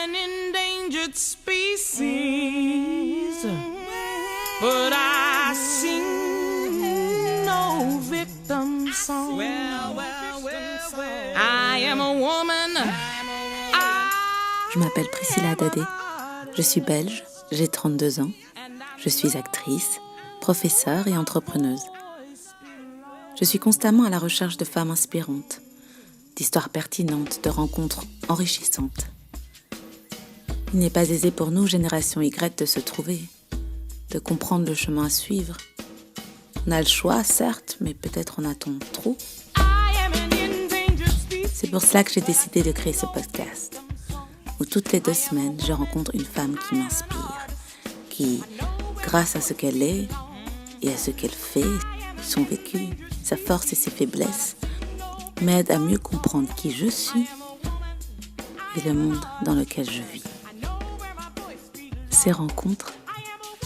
an endangered species, but I sing no victim song. I am a woman. Je m'appelle Priscilla Dadé, je suis belge, j'ai 32 ans, je suis actrice, professeure et entrepreneuse. Je suis constamment à la recherche de femmes inspirantes, d'histoires pertinentes, de rencontres enrichissantes. Il n'est pas aisé pour nous, génération Y, de se trouver, de comprendre le chemin à suivre. On a le choix, certes, mais peut-être en a-t-on trop. C'est pour cela que j'ai décidé de créer ce podcast, où toutes les 2 semaines, je rencontre une femme qui m'inspire, qui, grâce à ce qu'elle est et à ce qu'elle fait, son vécu, sa force et ses faiblesses, m'aide à mieux comprendre qui je suis et le monde dans lequel je vis. Ces rencontres,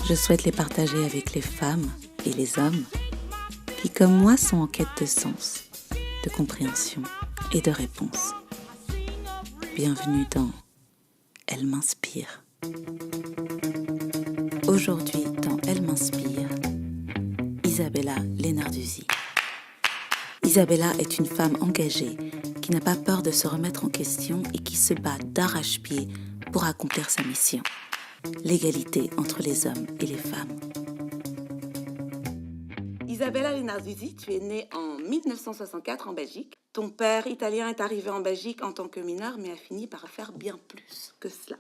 je souhaite les partager avec les femmes et les hommes qui, comme moi, sont en quête de sens, de compréhension et de réponse. Bienvenue dans Elle m'inspire. Aujourd'hui, dans Elle m'inspire, Isabella Lenarduzzi. Isabella est une femme engagée qui n'a pas peur de se remettre en question et qui se bat d'arrache-pied pour accomplir sa mission. L'égalité entre les hommes et les femmes. Isabella Lenarduzzi, tu es née en 1964 en Belgique. Ton père italien est arrivé en Belgique en tant que mineur, mais a fini par faire bien plus que cela.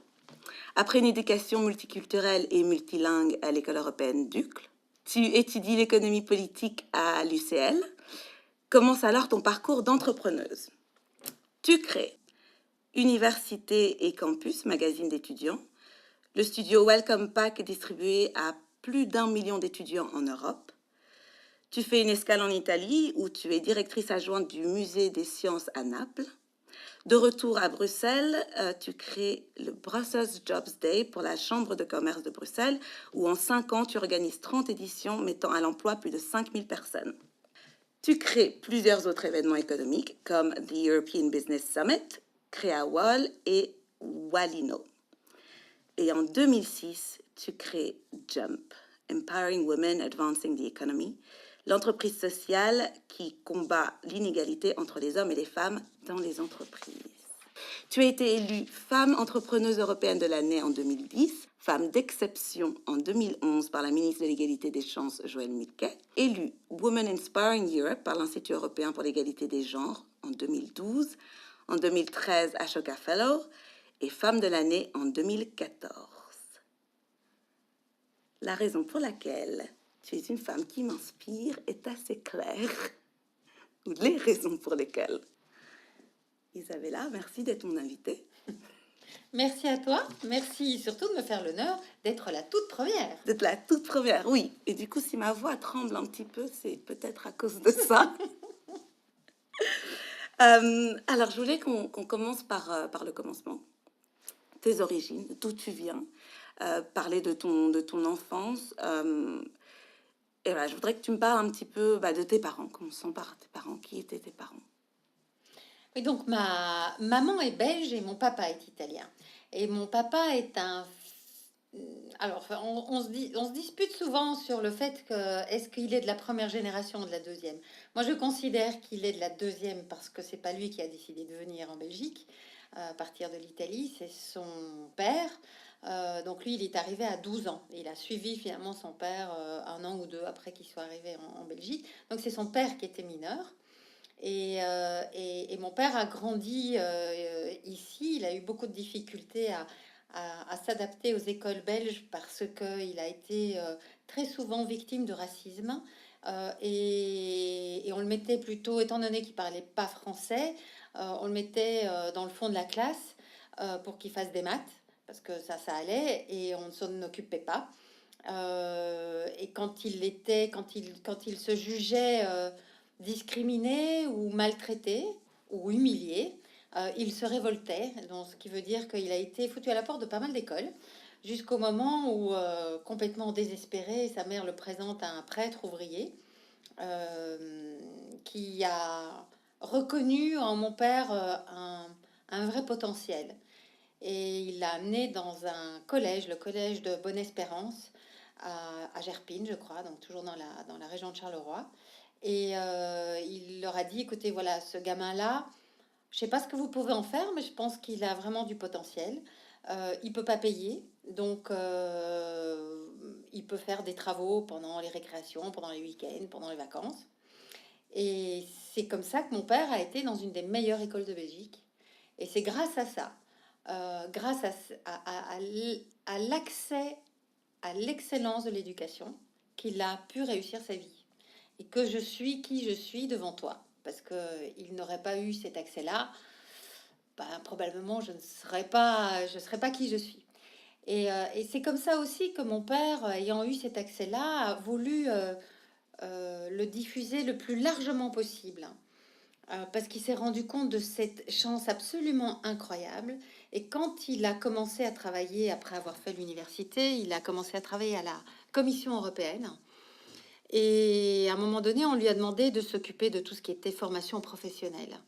Après une éducation multiculturelle et multilingue à l'école européenne d'Uccle, tu étudies l'économie politique à l'UCL. Commence alors ton parcours d'entrepreneuse. Tu crées Université et Campus, magazine d'étudiants, le studio Welcome Pack distribué à plus d'1 million d'étudiants en Europe. Tu fais une escale en Italie où tu es directrice adjointe du musée des sciences à Naples. De retour à Bruxelles, tu crées le Brussels Jobs Day pour la Chambre de commerce de Bruxelles où en 5 ans, tu organises 30 éditions mettant à l'emploi plus de 5000 personnes. Tu crées plusieurs autres événements économiques comme The European Business Summit, CréaWall et Wallino. Et en 2006, tu crées Jump, Empowering Women Advancing the Economy, l'entreprise sociale qui combat l'inégalité entre les hommes et les femmes dans les entreprises. Tu as été élue femme entrepreneuse européenne de l'année en 2010, femme d'exception en 2011 par la ministre de l'Égalité des chances, Joëlle Milquet, élue Women Inspiring Europe par l'Institut européen pour l'égalité des genres en 2012, en 2013 Ashoka Fellow et femme de l'année en 2014. La raison pour laquelle tu es une femme qui m'inspire est assez claire, ou les raisons pour lesquelles. Isabella, merci d'être mon invitée. Merci à toi. Merci surtout de me faire l'honneur d'être la toute première. D'être la toute première, oui. Et du coup, si ma voix tremble un petit peu, c'est peut-être à cause de ça. Alors, je voulais qu'on commence par le commencement. Tes origines, d'où tu viens, parler de ton enfance. Et voilà, je voudrais que tu me parles un petit peu de tes parents. Commençons par tes parents. Qui étaient tes parents? Et donc, ma maman est belge et mon papa est italien. Et mon papa est un... Alors, on se dispute souvent sur le fait que est-ce qu'il est de la première génération ou de la deuxième. Moi, je considère qu'il est de la deuxième parce que c'est pas lui qui a décidé de venir en Belgique à partir de l'Italie, c'est son père. Donc lui, il est arrivé à 12 ans. Il a suivi finalement son père 1 an ou 2 après qu'il soit arrivé en Belgique. Donc c'est son père qui était mineur. Et mon père a grandi ici. Il a eu beaucoup de difficultés à s'adapter aux écoles belges parce qu'il a été très souvent victime de racisme. Et on le mettait plutôt, étant donné qu'il parlait pas français, on le mettait dans le fond de la classe pour qu'il fasse des maths, parce que ça allait, et on ne s'en occupait pas. Et quand il se jugeait discriminé ou maltraité ou humilié, il se révoltait, donc ce qui veut dire qu'il a été foutu à la porte de pas mal d'écoles, jusqu'au moment où, complètement désespéré, sa mère le présente à un prêtre ouvrier qui a reconnu en mon père un vrai potentiel. et il l'a amené dans un collège, le collège de Bonne-Espérance, à Gerpine, je crois, donc toujours dans la région de Charleroi. Et il leur a dit, écoutez, voilà, ce gamin-là, je ne sais pas ce que vous pouvez en faire, mais je pense qu'il a vraiment du potentiel. Il ne peut pas payer, donc il peut faire des travaux pendant les récréations, pendant les week-ends, pendant les vacances. Et c'est comme ça que mon père a été dans une des meilleures écoles de Belgique. Et c'est grâce à ça, grâce à l'accès à l'excellence de l'éducation, qu'il a pu réussir sa vie. Et que je suis qui je suis devant toi. Parce qu'il n'aurait pas eu cet accès-là, ben, probablement je serais pas qui je suis. Et c'est comme ça aussi que mon père, ayant eu cet accès-là, a voulu le diffuser le plus largement possible. Parce qu'il s'est rendu compte de cette chance absolument incroyable. Et quand il a commencé à travailler, après avoir fait l'université, il a commencé à travailler à la Commission européenne. Et à un moment donné, on lui a demandé de s'occuper de tout ce qui était formation professionnelle.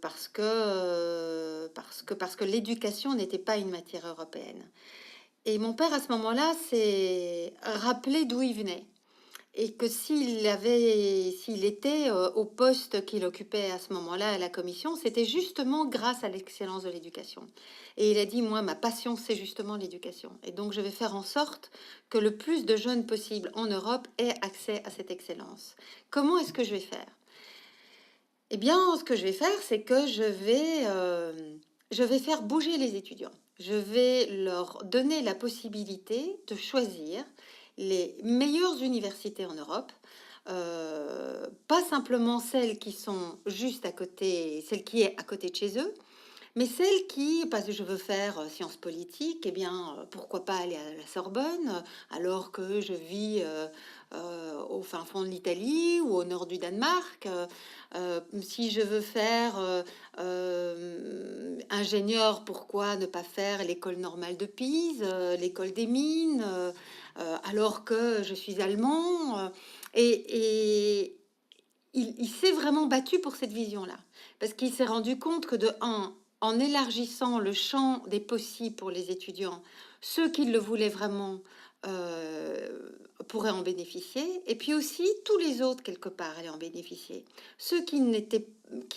Parce que l'éducation n'était pas une matière européenne. Et mon père, à ce moment-là, s'est rappelé d'où il venait. Et que s'il était au poste qu'il occupait à ce moment-là à la commission, c'était justement grâce à l'excellence de l'éducation. Et il a dit, moi, ma passion, c'est justement l'éducation. Et donc, je vais faire en sorte que le plus de jeunes possible en Europe aient accès à cette excellence. Comment est-ce que je vais faire? Eh bien, ce que je vais faire, c'est que je vais faire bouger les étudiants. Je vais leur donner la possibilité de choisir les meilleures universités en Europe, pas simplement celles qui sont juste à côté, celle qui est à côté de chez eux, mais celles qui, parce que je veux faire sciences politiques, eh bien, pourquoi pas aller à la Sorbonne, alors que je vis au fin fond de l'Italie ou au nord du Danemark. Si je veux faire ingénieur, pourquoi ne pas faire l'école normale de Pise, l'école des mines, alors que je suis allemand. Et il s'est vraiment battu pour cette vision-là, parce qu'il s'est rendu compte que en élargissant le champ des possibles pour les étudiants, ceux qui le voulaient vraiment pourraient en bénéficier, et puis aussi tous les autres, quelque part, allaient en bénéficier. Ceux qui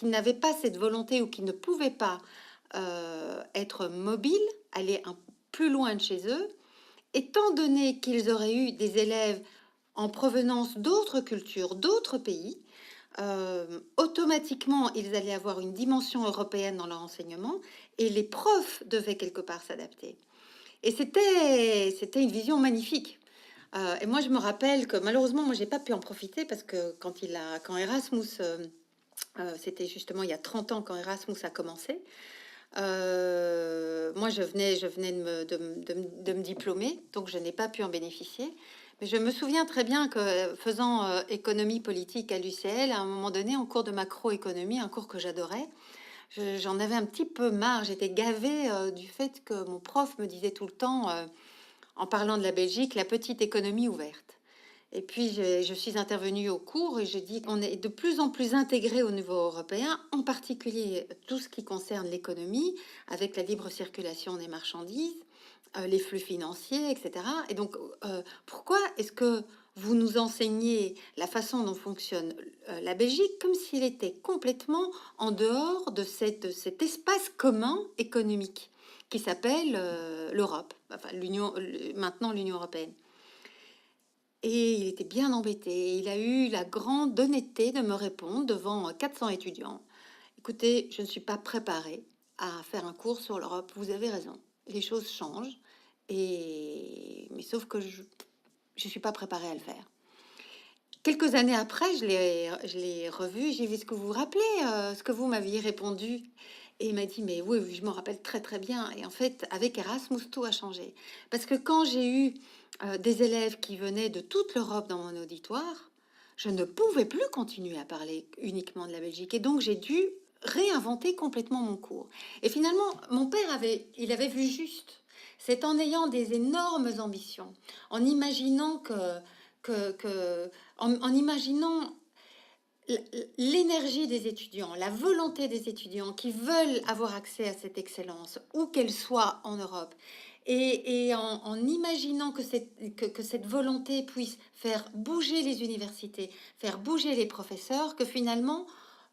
n'avaient pas cette volonté ou qui ne pouvaient pas être mobiles, aller plus loin de chez eux, étant donné qu'ils auraient eu des élèves en provenance d'autres cultures, d'autres pays, automatiquement, ils allaient avoir une dimension européenne dans leur enseignement et les profs devaient quelque part s'adapter. Et c'était une vision magnifique. Et moi, je me rappelle que malheureusement, moi, j'ai pas pu en profiter parce que quand Erasmus, c'était justement il y a 30 ans quand Erasmus a commencé, moi, je venais de me diplômer, donc je n'ai pas pu en bénéficier. Mais je me souviens très bien que faisant économie politique à l'UCL, à un moment donné, en cours de macroéconomie, un cours que j'adorais, j'en avais un petit peu marre. J'étais gavée du fait que mon prof me disait tout le temps, en parlant de la Belgique, la petite économie ouverte. Et puis, je suis intervenue au cours et j'ai dit qu'on est de plus en plus intégré au niveau européen, en particulier tout ce qui concerne l'économie, avec la libre circulation des marchandises, les flux financiers, etc. Et donc, pourquoi est-ce que vous nous enseignez la façon dont fonctionne la Belgique comme s'il était complètement en dehors de cet espace commun économique qui s'appelle l'Europe, enfin maintenant l'Union européenne? Et il était bien embêté. Il a eu la grande honnêteté de me répondre devant 400 étudiants. Écoutez, je ne suis pas préparée à faire un cours sur l'Europe. Vous avez raison. Les choses changent. Mais sauf que je ne suis pas préparée à le faire. Quelques années après, je l'ai revu. J'ai vu ce que vous vous rappelez, ce que vous m'aviez répondu. Et il m'a dit, mais oui, je me rappelle très très bien. Et en fait, avec Erasmus, tout a changé. Parce que quand j'ai eu des élèves qui venaient de toute l'Europe dans mon auditoire, je ne pouvais plus continuer à parler uniquement de la Belgique. Et donc, j'ai dû réinventer complètement mon cours. Et finalement, mon père avait vu juste. C'est en ayant des énormes ambitions, en imaginant en imaginant l'énergie des étudiants, la volonté des étudiants qui veulent avoir accès à cette excellence, où qu'elle soit en Europe, et en imaginant que cette volonté puisse faire bouger les universités, faire bouger les professeurs, que finalement,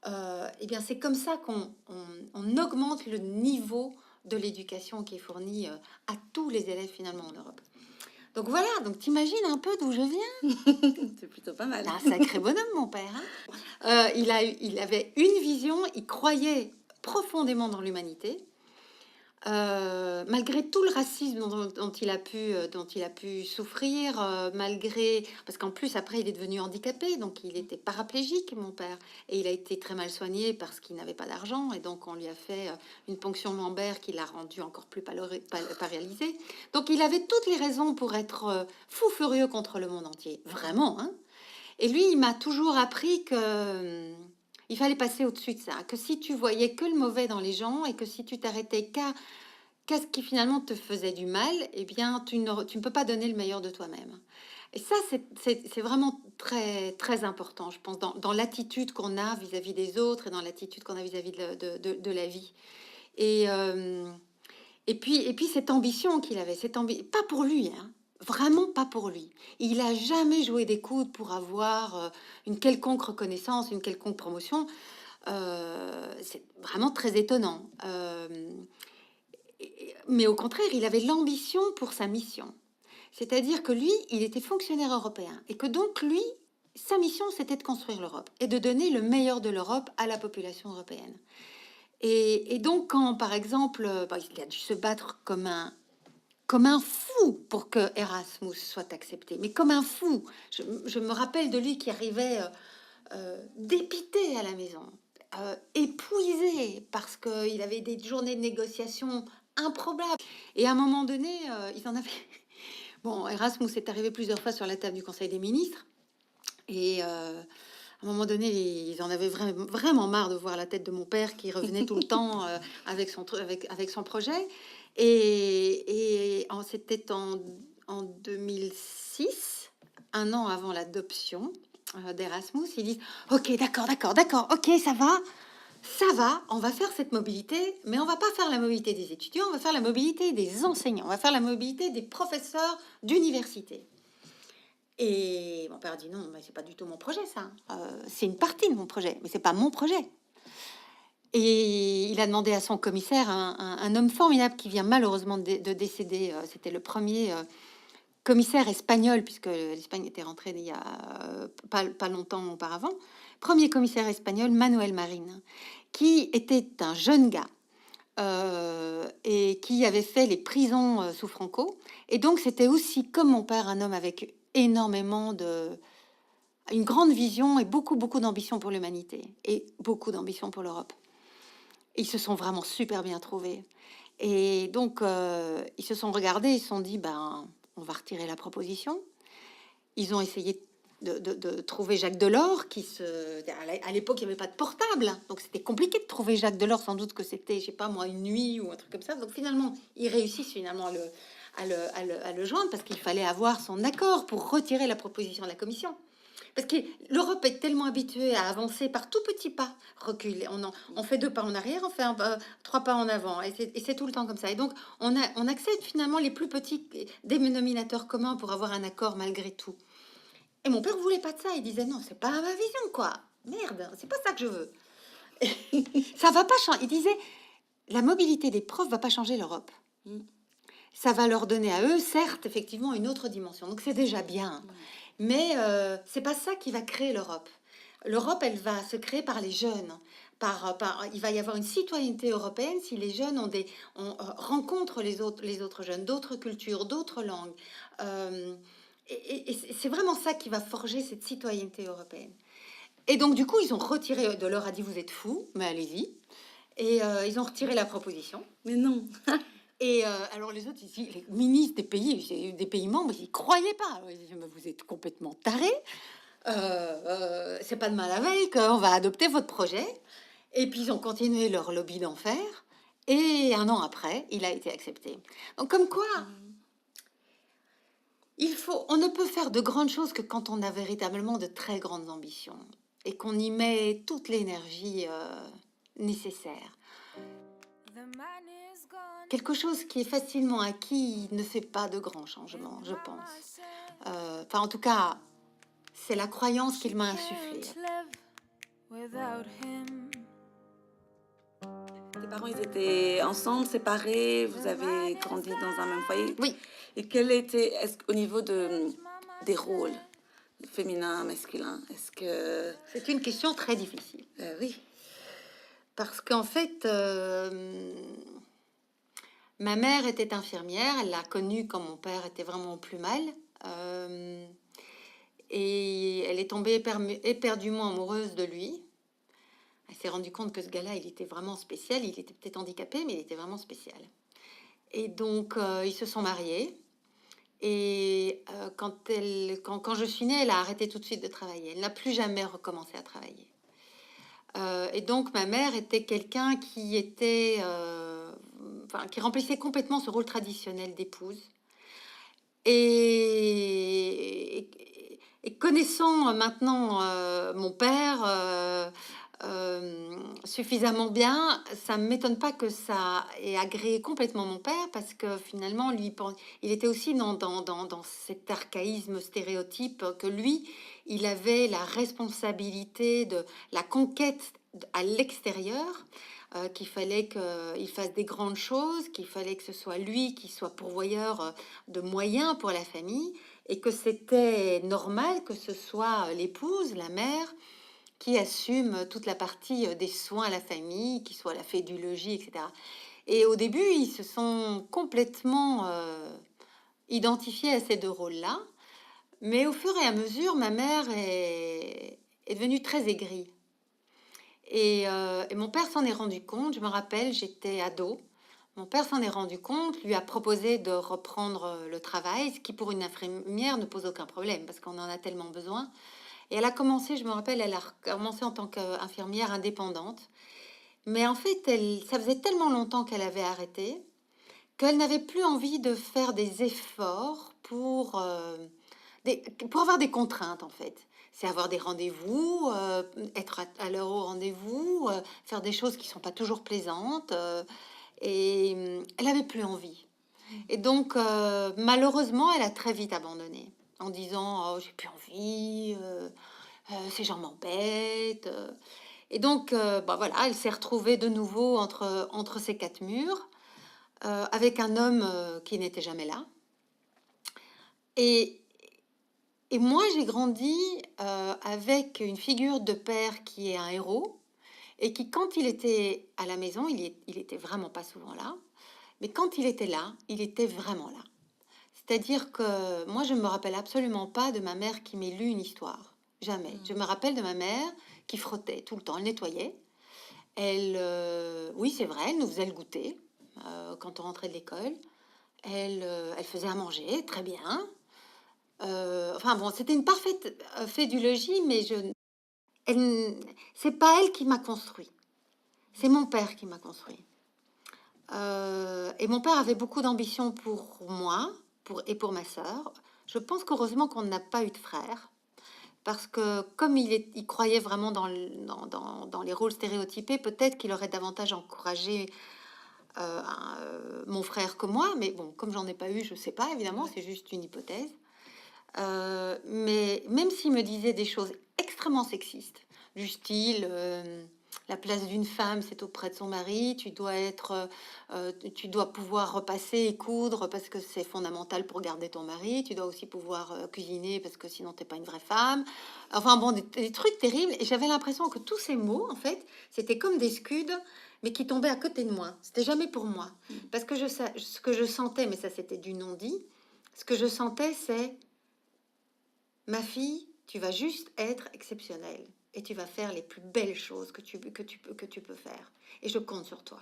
eh bien, c'est comme ça on augmente le niveau de l'éducation qui est fournie à tous les élèves finalement en Europe. Donc voilà, donc t'imagines un peu d'où je viens. C'est plutôt pas mal. Un sacré bonhomme, mon père. Hein. Il avait une vision, il croyait profondément dans l'humanité. Malgré tout le racisme dont il a pu souffrir, parce qu'en plus après il est devenu handicapé, donc il était paraplégique, mon père, et il a été très mal soigné parce qu'il n'avait pas d'argent, et donc on lui a fait une ponction mammaire qui l'a rendu encore plus paralysé. Donc il avait toutes les raisons pour être fou furieux contre le monde entier, vraiment. Hein. Et lui, il m'a toujours appris que il fallait passer au-dessus de ça, que si tu voyais que le mauvais dans les gens et que si tu t'arrêtais qu'à ce qui finalement te faisait du mal, eh bien, tu ne peux pas donner le meilleur de toi-même. Et ça, c'est vraiment très, très important, je pense, dans l'attitude qu'on a vis-à-vis des autres et dans l'attitude qu'on a vis-à-vis de la vie. Et puis cette ambition qu'il avait, pas pour lui, hein, vraiment pas pour lui. Il a jamais joué des coudes pour avoir une quelconque reconnaissance, une quelconque promotion. C'est vraiment très étonnant. Mais au contraire, il avait l'ambition pour sa mission. C'est-à-dire que lui, il était fonctionnaire européen et que donc lui, sa mission, c'était de construire l'Europe et de donner le meilleur de l'Europe à la population européenne. Et donc, quand, par exemple, il a dû se battre comme un fou pour que Erasmus soit accepté, mais comme un fou. Je me rappelle de lui qui arrivait dépité à la maison, épuisé parce qu'il avait des journées de négociation improbables. Et à un moment donné, ils en avaient... Bon, Erasmus est arrivé plusieurs fois sur la table du Conseil des ministres, et à un moment donné, ils en avaient vraiment marre de voir la tête de mon père qui revenait tout le temps avec son projet. Et c'était en 2006, un an avant l'adoption d'Erasmus. Ils disent « Ok, d'accord, ok, ça va, on va faire cette mobilité, mais on va pas faire la mobilité des étudiants, on va faire la mobilité des enseignants, on va faire la mobilité des professeurs d'université. » Et mon père dit non, mais c'est pas du tout mon projet, ça. C'est une partie de mon projet, mais c'est pas mon projet. Et il a demandé à son commissaire, un homme formidable qui vient malheureusement de décéder. C'était le premier commissaire espagnol, puisque l'Espagne était rentrée il y a pas longtemps auparavant. Premier commissaire espagnol, Manuel Marín, qui était un jeune gars. Et qui avait fait les prisons sous Franco. Et donc, c'était aussi, comme mon père, un homme avec énormément une grande vision et beaucoup d'ambition pour l'humanité et beaucoup d'ambition pour l'Europe. Ils se sont vraiment super bien trouvés. Et donc, ils se sont regardés, ils se sont dit, on va retirer la proposition. Ils ont essayé de trouver Jacques Delors, à l'époque, il n'y avait pas de portable, donc c'était compliqué de trouver Jacques Delors, sans doute que c'était, je sais pas moi, une nuit ou un truc comme ça. Donc finalement, ils réussissent finalement à le joindre, parce qu'il fallait avoir son accord pour retirer la proposition de la Commission. Parce que l'Europe est tellement habituée à avancer par tout petits pas, reculer. On fait 2 pas en arrière, on fait 3 pas en avant, et c'est tout le temps comme ça. Et donc, on accepte finalement les plus petits dénominateurs communs pour avoir un accord malgré tout. Et mon père voulait pas de ça. Il disait non, c'est pas ma vision, quoi. Merde, c'est pas ça que je veux. Ça va pas changer. Il disait la mobilité des profs va pas changer l'Europe. Ça va leur donner à eux, certes, effectivement, une autre dimension. Donc c'est déjà bien. Mais c'est pas ça qui va créer l'Europe. L'Europe, elle va se créer par les jeunes. Il va y avoir une citoyenneté européenne si les jeunes rencontrent les autres jeunes, d'autres cultures, d'autres langues. Et c'est vraiment ça qui va forger cette citoyenneté européenne. Et donc, du coup, ils ont retiré, Delors a dit, vous êtes fous, mais allez-y. Et ils ont retiré la proposition. Mais non. Et alors, les autres, ici, les ministres des pays membres, ils n'y croyaient pas. Ils disaient, mais vous êtes complètement tarés. C'est pas de mal à veille qu'on va adopter votre projet. Et puis, ils ont continué leur lobby d'enfer. Et 1 an après, il a été accepté. Donc, comme quoi... on ne peut faire de grandes choses que quand on a véritablement de très grandes ambitions. et qu'on y met toute l'énergie nécessaire. Quelque chose qui est facilement acquis ne fait pas de grands changements, je pense. Enfin, en tout cas, c'est la croyance qu'il m'a insufflée. Tes parents, ils étaient ensemble, séparés, vous avez grandi dans un même foyer? Oui. Et quel était, au niveau des rôles, féminin, masculin, est-ce que... C'est une question très difficile. Oui. Parce qu'en fait, ma mère était infirmière, elle l'a connue quand mon père était vraiment au plus mal. Et elle est tombée éperdument amoureuse de lui. Elle s'est rendue compte que ce gars-là, il était vraiment spécial. Il était peut-être handicapé, mais il était vraiment spécial. Et donc, ils se sont mariés. Et quand je suis née, elle a arrêté tout de suite de travailler. Elle n'a plus jamais recommencé à travailler. Et donc, ma mère était quelqu'un qui remplissait complètement ce rôle traditionnel d'épouse. Et connaissant maintenant mon père suffisamment bien, ça ne m'étonne pas que ça ait agréé complètement mon père, parce que finalement, il était aussi dans cet archaïsme stéréotype que lui, il avait la responsabilité de la conquête à l'extérieur, qu'il fallait qu'il fasse des grandes choses, qu'il fallait que ce soit lui qui soit pourvoyeur de moyens pour la famille, et que c'était normal que ce soit l'épouse, la mère, qui assume toute la partie des soins à la famille, qui soit la fée du logis, etc. Et au début, ils se sont complètement identifiés à ces deux rôles-là. Mais au fur et à mesure, ma mère est devenue très aigrie. Et mon père s'en est rendu compte. Je me rappelle, j'étais ado. Mon père s'en est rendu compte, lui a proposé de reprendre le travail, ce qui pour une infirmière ne pose aucun problème, parce qu'on en a tellement besoin. Et elle a commencé, je me rappelle, elle a commencé en tant qu'infirmière indépendante. Mais en fait, ça faisait tellement longtemps qu'elle avait arrêté qu'elle n'avait plus envie de faire des efforts pour avoir des contraintes, en fait. C'est avoir des rendez-vous, être à l'heure au rendez-vous, faire des choses qui ne sont pas toujours plaisantes. Et elle n'avait plus envie. Et donc, malheureusement, elle a très vite abandonné en disant « Oh, j'ai plus envie, ces gens m'embêtent. » Et donc, voilà, elle s'est retrouvée de nouveau entre ces quatre murs, avec un homme qui n'était jamais là. Et moi, j'ai grandi avec une figure de père qui est un héros, et qui, quand il était à la maison, il était vraiment pas souvent là, mais quand il était là, il était vraiment là. C'est-à-dire que moi, je ne me rappelle absolument pas de ma mère qui m'ait lu une histoire. Jamais. Je me rappelle de ma mère qui frottait tout le temps, elle nettoyait. Oui, c'est vrai, elle nous faisait le goûter quand on rentrait de l'école. Elle faisait à manger, très bien. C'était une parfaite fée du logis, mais c'est pas elle qui m'a construit. C'est mon père qui m'a construit. Et mon père avait beaucoup d'ambition pour moi et pour ma sœur. Je pense qu'heureusement qu'on n'a pas eu de frère, parce que comme il croyait vraiment dans les rôles stéréotypés, peut-être qu'il aurait davantage encouragé mon frère que moi. Mais bon, comme j'en ai pas eu, je sais pas, évidemment, c'est juste une hypothèse. Mais même s'il me disait des choses extrêmement sexistes, du style la place d'une femme, c'est auprès de son mari, tu dois pouvoir repasser et coudre parce que c'est fondamental pour garder ton mari, tu dois aussi pouvoir cuisiner parce que sinon t'es pas une vraie femme. Enfin bon, des trucs terribles. Et j'avais l'impression que tous ces mots, en fait, c'était comme des scuds, mais qui tombaient à côté de moi. C'était jamais pour moi. Parce que ce que je sentais, mais ça c'était du non-dit, ce que je sentais, c'est: ma fille, tu vas juste être exceptionnelle et tu vas faire les plus belles choses que tu peux faire. Et je compte sur toi.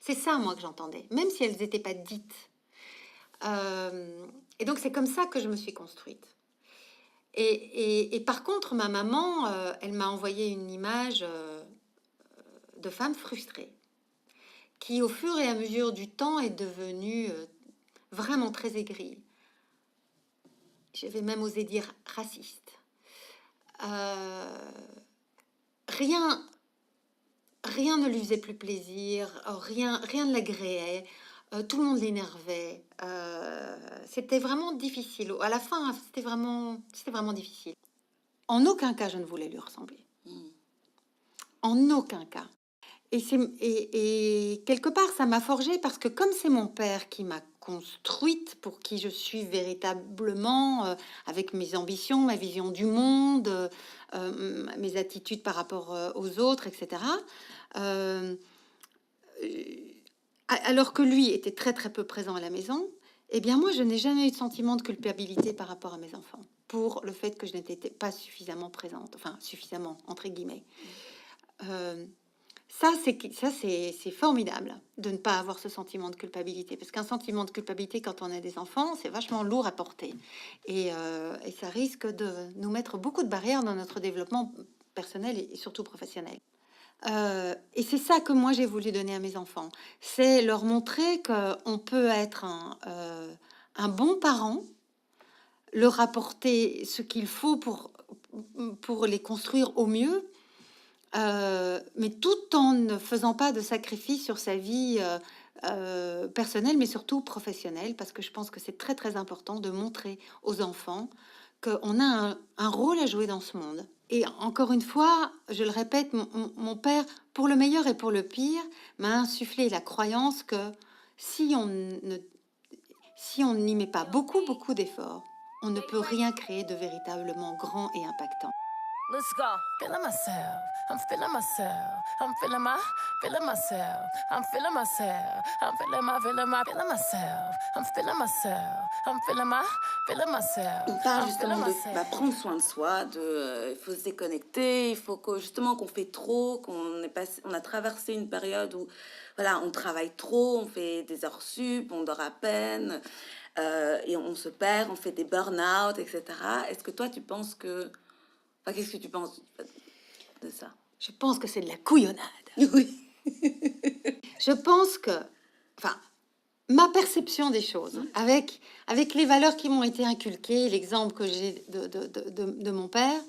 C'est ça, moi, que j'entendais, même si elles n'étaient pas dites. Et donc, c'est comme ça que je me suis construite. Et par contre, ma maman, elle m'a envoyé une image de femme frustrée, qui, au fur et à mesure du temps, est devenue vraiment très aigrie. Je vais même oser dire raciste. rien ne lui faisait plus plaisir, rien ne l'agréait, tout le monde l'énervait. C'était vraiment difficile. À la fin, c'était vraiment difficile. En aucun cas, je ne voulais lui ressembler. En aucun cas. Et quelque part, ça m'a forgée parce que comme c'est mon père qui m'a construite, pour qui je suis véritablement, avec mes ambitions, ma vision du monde, mes attitudes par rapport aux autres, etc. euh, alors que lui était très très peu présent à la maison, eh bien moi je n'ai jamais eu de sentiment de culpabilité par rapport à mes enfants pour le fait que je n'étais pas suffisamment présente, enfin suffisamment entre guillemets. Ça, c'est formidable de ne pas avoir ce sentiment de culpabilité. Parce qu'un sentiment de culpabilité, quand on a des enfants, c'est vachement lourd à porter. Et ça risque de nous mettre beaucoup de barrières dans notre développement personnel et surtout professionnel. Et c'est ça que moi, j'ai voulu donner à mes enfants. C'est leur montrer qu'on peut être un bon parent, leur apporter ce qu'il faut pour les construire au mieux, mais tout en ne faisant pas de sacrifice sur sa vie personnelle, mais surtout professionnelle, parce que je pense que c'est très très important de montrer aux enfants qu'on a un rôle à jouer dans ce monde. Et encore une fois, je le répète, mon père, pour le meilleur et pour le pire, m'a insufflé la croyance que si on n'y met pas beaucoup d'efforts, on ne peut rien créer de véritablement grand et impactant. Let's go. Feeling myself. I'm feeling myself. I'm feeling myself. I'm feeling myself. I'm feeling myself. I'm feeling myself. I'm feeling myself. On parle justement de prendre soin de soi, il faut se déconnecter, il faut justement qu'on fait trop, on a traversé une période où voilà, on travaille trop, on fait des heures sup, on dort à peine, et on se perd, on fait des burn-out, etc. Est-ce que toi tu penses que... Enfin, qu'est-ce que tu penses de ça? Je pense que c'est de la couillonnade. Oui. Je pense que, enfin, ma perception des choses, avec les valeurs qui m'ont été inculquées, l'exemple que j'ai de mon père,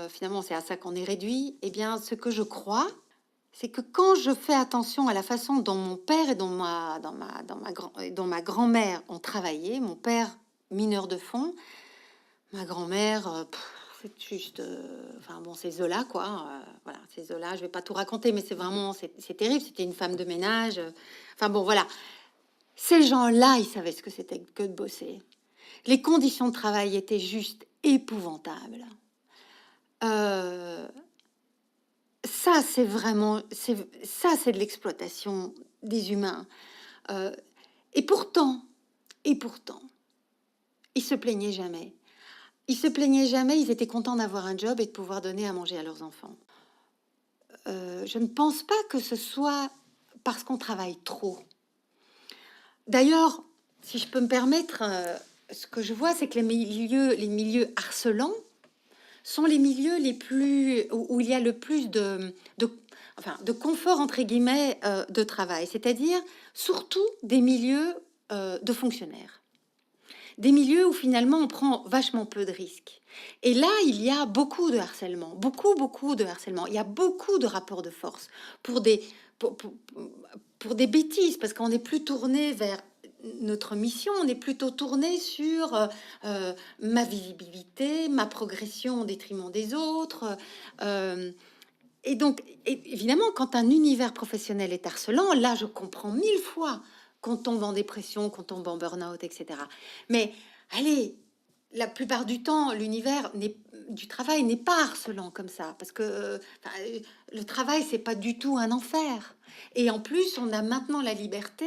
finalement, c'est à ça qu'on est réduit. Eh bien, ce que je crois, c'est que quand je fais attention à la façon dont mon père et dont ma grand-mère ont travaillé, mon père mineur de fond, ma grand-mère... c'est juste, enfin bon, c'est Zola, quoi. Voilà, c'est Zola. Je vais pas tout raconter, mais c'est terrible. C'était une femme de ménage. Enfin bon, voilà. Ces gens-là, ils savaient ce que c'était que de bosser. Les conditions de travail étaient juste épouvantables. Ça, c'est vraiment, c'est de l'exploitation des humains. Et pourtant, ils se plaignaient jamais. Ils étaient contents d'avoir un job et de pouvoir donner à manger à leurs enfants. Je ne pense pas que ce soit parce qu'on travaille trop. D'ailleurs, si je peux me permettre, ce que je vois, c'est que les milieux harcelants sont les milieux les plus où il y a le plus de confort, entre guillemets, de travail. C'est-à-dire surtout des milieux de fonctionnaires. Des milieux où finalement on prend vachement peu de risques. Et là, il y a beaucoup de harcèlement, beaucoup de harcèlement. Il y a beaucoup de rapports de force pour des bêtises, parce qu'on n'est plus tourné vers notre mission, on est plutôt tourné sur ma visibilité, ma progression au détriment des autres. Et donc, évidemment, quand un univers professionnel est harcelant, là, je comprends 1000 fois qu'on tombe en dépression, qu'on tombe en burn-out, etc. Mais allez, la plupart du temps, l'univers du travail n'est pas harcelant comme ça, parce que le travail, c'est pas du tout un enfer. Et en plus, on a maintenant la liberté,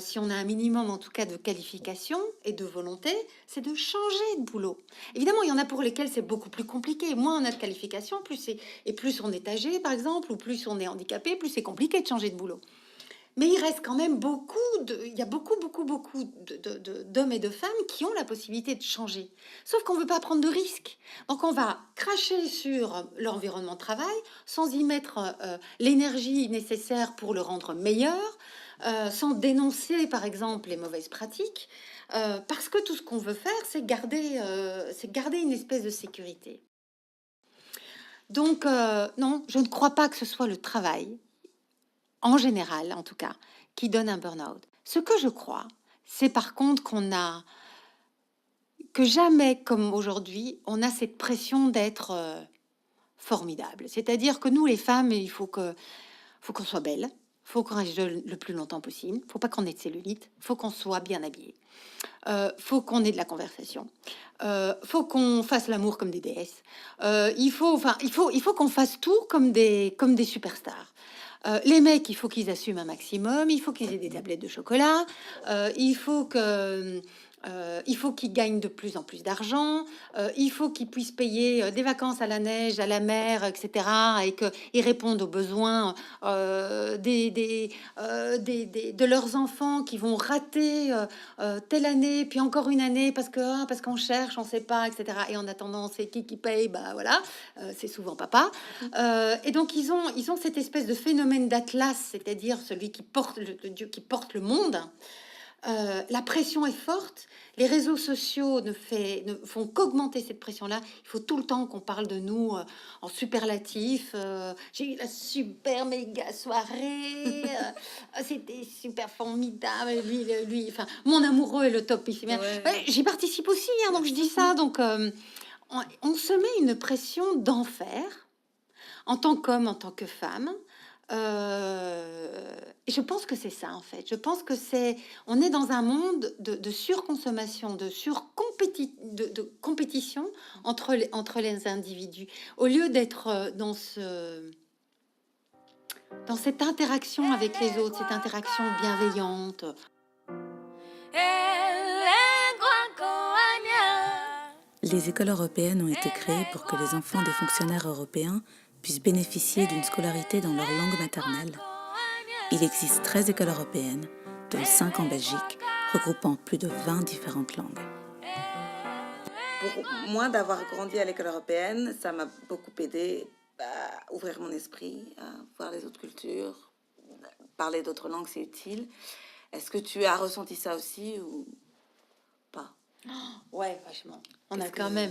si on a un minimum en tout cas de qualification et de volonté, c'est de changer de boulot. Évidemment, il y en a pour lesquels c'est beaucoup plus compliqué. Moins on a de qualification, plus on est âgé, par exemple, ou plus on est handicapé, plus c'est compliqué de changer de boulot. Mais il reste quand même il y a beaucoup d'hommes et de femmes qui ont la possibilité de changer. Sauf qu'on ne veut pas prendre de risques. Donc on va cracher sur l'environnement de travail sans y mettre l'énergie nécessaire pour le rendre meilleur, sans dénoncer par exemple les mauvaises pratiques, parce que tout ce qu'on veut faire, c'est garder une espèce de sécurité. Donc, non, je ne crois pas que ce soit le travail, en général en tout cas, qui donne un burn-out. Ce que je crois, c'est par contre que jamais comme aujourd'hui, on a cette pression d'être formidable. C'est-à-dire que nous, les femmes, faut qu'on soit belle, faut qu'on reste jeune le plus longtemps possible, faut pas qu'on ait de cellulite, faut qu'on soit bien habillé, faut qu'on ait de la conversation, faut qu'on fasse l'amour comme des déesses, il faut qu'on fasse tout comme des superstars. Les mecs, il faut qu'ils assument un maximum, il faut qu'ils aient des tablettes de chocolat, il faut qu'ils gagnent de plus en plus d'argent, il faut qu'ils puissent payer des vacances à la neige, à la mer, etc. Et qu'ils répondent aux besoins de leurs enfants qui vont rater telle année, puis encore une année parce qu'on cherche, on sait pas, etc. Et en attendant, c'est qui paye, bah voilà, c'est souvent papa. Et donc ils ont cette espèce de phénomène d'Atlas, c'est-à-dire celui qui porte le dieu qui porte le monde. La pression est forte. Les réseaux sociaux ne font qu'augmenter cette pression-là. Il faut tout le temps qu'on parle de nous en superlatif. J'ai eu la super méga soirée. C'était super formidable. Lui, enfin, mon amoureux est le top ici. Ouais, j'y participe aussi, hein, donc je dis ça. Donc, on se met une pression d'enfer en tant qu'homme, en tant que femme. Et je pense que c'est ça en fait. Je pense que on est dans un monde de surconsommation, de compétition entre les individus, au lieu d'être dans cette interaction avec les autres, cette interaction bienveillante. Les écoles européennes ont été créées pour que les enfants des fonctionnaires européens puissent bénéficier d'une scolarité dans leur langue maternelle. Il existe 13 écoles européennes, dont 5 en Belgique, regroupant plus de 20 différentes langues. Pour moi, d'avoir grandi à l'école européenne, ça m'a beaucoup aidé à ouvrir mon esprit, à voir les autres cultures, parler d'autres langues, c'est utile. Est-ce que tu as ressenti ça aussi ou pas? Ouais, vachement. On a quand même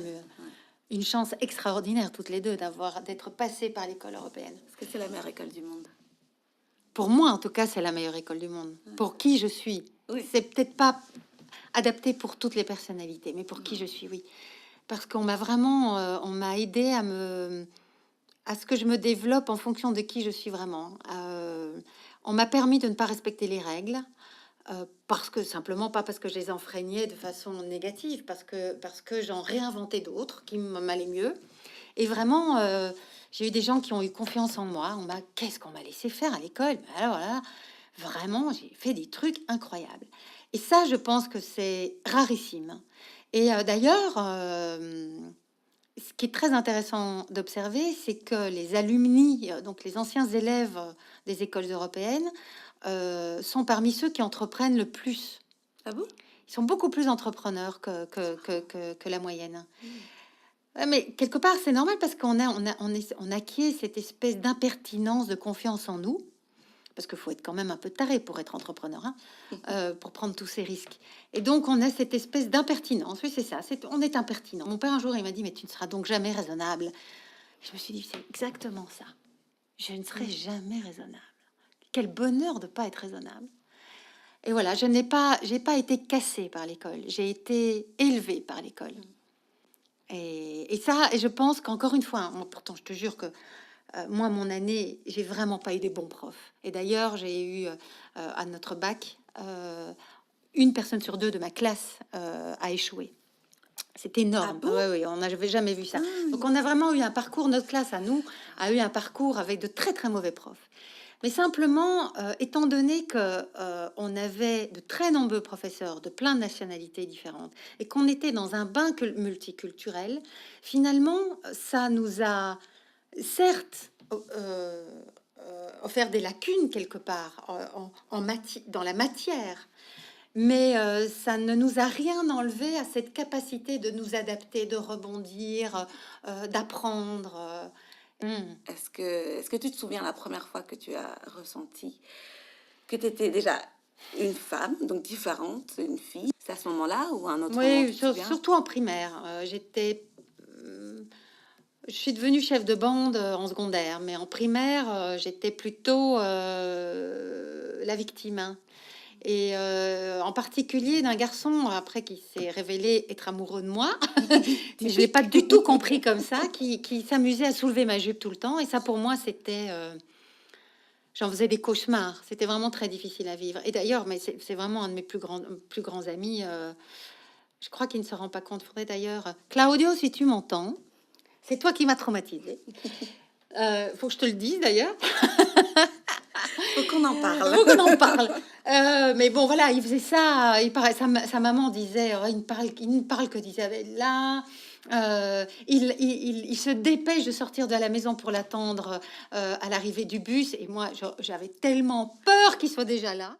une chance extraordinaire toutes les deux d'être passées par l'école européenne. Est-ce que c'est la meilleure école du monde? Pour moi, en tout cas, c'est la meilleure école du monde. Pour qui je suis. Oui. C'est peut-être pas adapté pour toutes les personnalités, mais pour qui je suis, oui. Parce qu'on m'a vraiment, on m'a aidé à ce que je me développe en fonction de qui je suis vraiment. On m'a permis de ne pas respecter les règles. Parce que simplement pas parce que je les enfreignais de façon négative, parce que j'en réinventais d'autres qui m'allaient mieux. Et vraiment, j'ai eu des gens qui ont eu confiance en moi. Qu'est-ce qu'on m'a laissé faire à l'école? Alors là, vraiment, j'ai fait des trucs incroyables. Et ça, je pense que c'est rarissime. Et d'ailleurs, ce qui est très intéressant d'observer, c'est que les alumni, donc les anciens élèves des écoles européennes, sont parmi ceux qui entreprennent le plus. Ah bon? Ils sont beaucoup plus entrepreneurs que la moyenne. Ouais, mais quelque part, c'est normal parce qu'on acquiert cette espèce d'impertinence, de confiance en nous. Parce qu'il faut être quand même un peu taré pour être entrepreneur, hein, pour prendre tous ces risques. Et donc, on a cette espèce d'impertinence. Oui, c'est ça. On est impertinent. Mon père, un jour, il m'a dit, mais tu ne seras donc jamais raisonnable. Je me suis dit, c'est exactement ça. Je ne serai jamais raisonnable. Quel bonheur de pas être raisonnable. Et voilà, j'ai pas été cassée par l'école. J'ai été élevée par l'école. Et ça, et je pense qu'encore une fois, moi, pourtant, je te jure que moi, mon année, j'ai vraiment pas eu des bons profs. Et d'ailleurs, j'ai eu à notre bac, une personne sur deux de ma classe a échoué. C'est énorme. Ah bon? Oui, on n'avait jamais vu ça. Donc, on a vraiment eu un parcours, notre classe à nous a eu un parcours avec de très, très mauvais profs. Mais simplement, étant donné que on avait de très nombreux professeurs de plein de nationalités différentes et qu'on était dans un bain multiculturel, finalement, ça nous a certes offert des lacunes quelque part dans la matière, mais ça ne nous a rien enlevé à cette capacité de nous adapter, de rebondir, d'apprendre. Est-ce que tu te souviens la première fois que tu as ressenti que tu étais déjà une femme, donc différente, une fille? C'est à ce moment-là ou à un autre moment? Oui, surtout en primaire. Je suis devenue chef de bande en secondaire, mais en primaire, j'étais plutôt la victime, hein. Et en particulier d'un garçon, après, qui s'est révélé être amoureux de moi, mais je l'ai pas du tout compris comme ça, qui s'amusait à soulever ma jupe tout le temps. Et ça, pour moi, c'était... j'en faisais des cauchemars. C'était vraiment très difficile à vivre. Et d'ailleurs, mais c'est vraiment un de mes plus grands amis. Je crois qu'il ne se rend pas compte. Faudrait d'ailleurs... Claudio, si tu m'entends, c'est toi qui m'as traumatisée. Faut que je te le dise d'ailleurs. Faut qu'on en parle. Faut qu'on en parle. Mais bon, voilà, il faisait ça. Sa maman disait, oh, il ne parle que d'Isabella. Il se dépêche de sortir de la maison pour l'attendre à l'arrivée du bus. Et moi, j'avais tellement peur qu'il soit déjà là.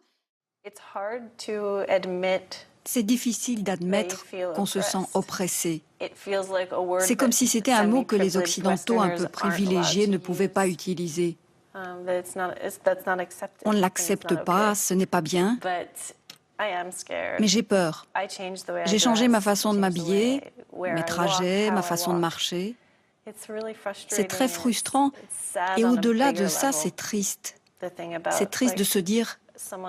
It's hard to admit C'est difficile d'admettre qu'on se sent oppressé. C'est C'est comme si c'était un mot que les Occidentaux un peu privilégiés ne pouvaient pas utiliser. On ne l'accepte pas, ce n'est pas bien, mais j'ai peur. J'ai changé ma façon de m'habiller, mes trajets, ma façon de marcher. C'est très frustrant et au-delà de ça, c'est triste. C'est triste de se dire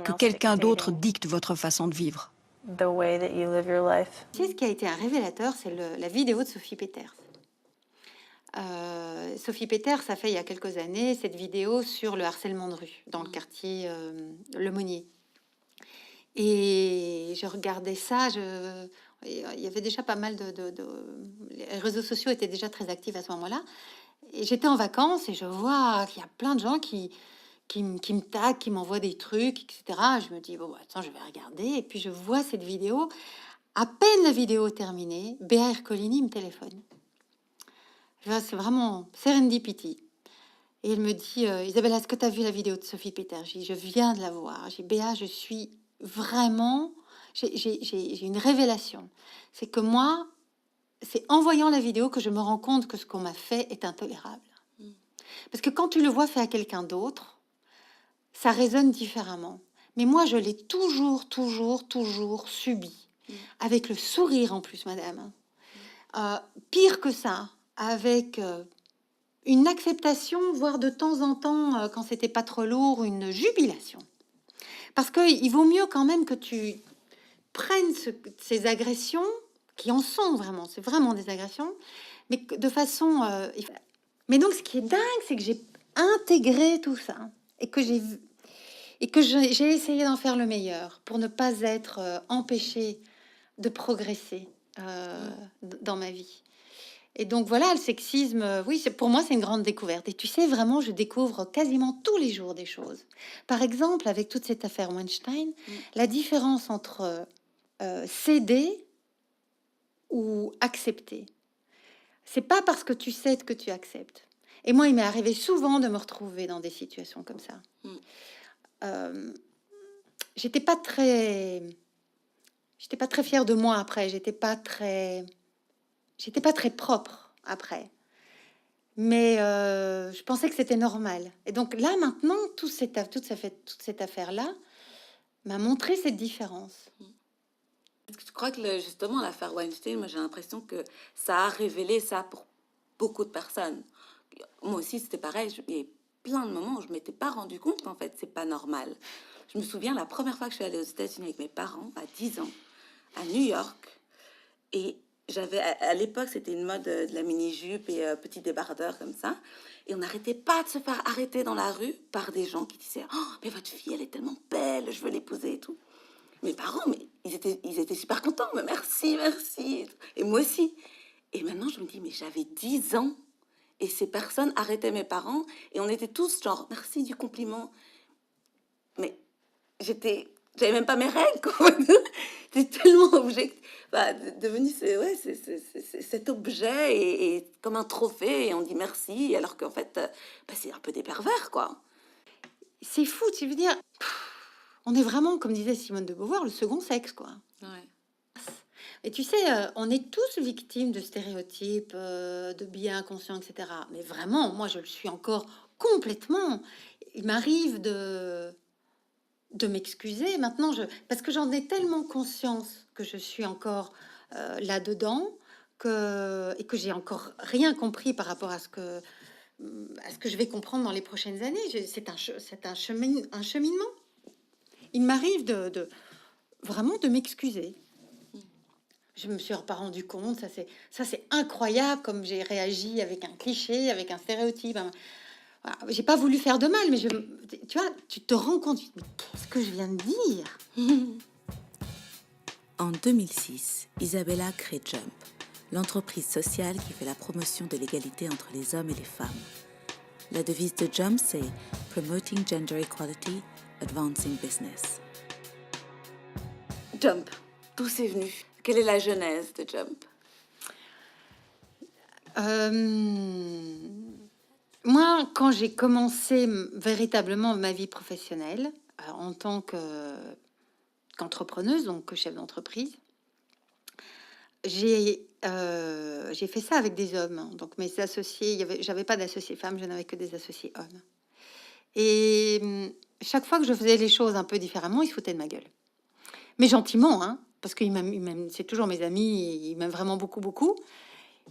que quelqu'un d'autre dicte votre façon de vivre. Tu sais, ce qui a été un révélateur, c'est la vidéo de Sophie Peters. Sophie Peters a fait il y a quelques années cette vidéo sur le harcèlement de rue dans le quartier Lemonnier. Et je regardais ça, il y avait déjà pas mal les réseaux sociaux étaient déjà très actifs à ce moment-là. Et j'étais en vacances et je vois qu'il y a plein de gens qui me taguent, qui m'envoient des trucs, etc. Je me dis, bon, attends, je vais regarder. Et puis, je vois cette vidéo. À peine la vidéo terminée, Béa Ercolini me téléphone. C'est vraiment serendipity. Et elle me dit, Isabella, est-ce que tu as vu la vidéo de Sophie Peters? Je dis, je viens de la voir. Je dis, Béa, je suis vraiment... J'ai une révélation. C'est que moi, c'est en voyant la vidéo que je me rends compte que ce qu'on m'a fait est intolérable. Parce que quand tu le vois fait à quelqu'un d'autre, ça résonne différemment. Mais moi, je l'ai toujours subi. Avec le sourire en plus, madame. Pire que ça, avec une acceptation, voire de temps en temps, quand c'était pas trop lourd, une jubilation. Parce qu'il vaut mieux quand même que tu prennes ces agressions, qui en sont vraiment, c'est vraiment des agressions, mais de façon... Mais donc, ce qui est dingue, c'est que j'ai intégré tout ça, et que j'ai essayé d'en faire le meilleur pour ne pas être empêchée de progresser dans ma vie. Et donc voilà, le sexisme, oui, pour moi, c'est une grande découverte. Et tu sais, vraiment, je découvre quasiment tous les jours des choses. Par exemple, avec toute cette affaire Weinstein, la différence entre céder ou accepter. C'est pas parce que tu cèdes que tu acceptes. Et moi, il m'est arrivé souvent de me retrouver dans des situations comme ça. J'étais pas très fière de moi après. J'étais pas très propre après. Mais je pensais que c'était normal. Et donc là, maintenant, toute cette affaire-là m'a montré cette différence. Je crois que justement, l'affaire Weinstein, moi, j'ai l'impression que ça a révélé ça pour beaucoup de personnes. Moi aussi, c'était pareil. Il y a plein de moments où je ne m'étais pas rendu compte qu'en fait, c'est pas normal. Je me souviens, la première fois que je suis allée aux États-Unis avec mes parents, à 10 ans, à New York, et j'avais, à l'époque, c'était une mode de la mini-jupe et petit débardeur comme ça. Et on n'arrêtait pas de se faire arrêter dans la rue par des gens qui disaient « Oh, mais votre fille, elle est tellement belle, je veux l'épouser et tout. » Mes parents, mais ils étaient super contents. Mais merci. Et moi aussi. Et maintenant, je me dis, mais j'avais 10 ans. Et ces personnes arrêtaient mes parents. Et on était tous genre, merci du compliment. Mais j'avais même pas mes règles, quoi. J'étais tellement devenu cet objet et comme un trophée. Et on dit merci. Alors qu'en fait, c'est un peu des pervers, quoi. C'est fou, tu veux dire... On est vraiment, comme disait Simone de Beauvoir, le second sexe, quoi. Ouais. Et tu sais, on est tous victimes de stéréotypes, de biais inconscients, etc. Mais vraiment, moi, je le suis encore complètement. Il m'arrive de m'excuser maintenant, parce que j'en ai tellement conscience que je suis encore là-dedans, et que j'ai encore rien compris par rapport à ce que je vais comprendre dans les prochaines années. C'est un cheminement. Il m'arrive vraiment de m'excuser. Je me suis pas rendu compte. Ça c'est incroyable comme j'ai réagi avec un cliché, avec un stéréotype. Voilà. J'ai pas voulu faire de mal, mais tu vois, tu te rends compte, mais qu'est-ce que je viens de dire? En 2006, Isabella crée Jump, l'entreprise sociale qui fait la promotion de l'égalité entre les hommes et les femmes. La devise de Jump, c'est « Promoting Gender Equality, Advancing Business ». Jump, d'où c'est venu? Quelle est la genèse de Jump? Moi, quand j'ai commencé véritablement ma vie professionnelle, en tant qu'entrepreneuse, donc chef d'entreprise, j'ai fait ça avec des hommes. Donc mes associés, j'avais pas d'associés femmes, je n'avais que des associés hommes. Et chaque fois que je faisais les choses un peu différemment, ils se foutaient de ma gueule. Mais gentiment, hein, parce qu'ils m'aiment, c'est toujours mes amis, et ils m'aiment vraiment beaucoup, beaucoup.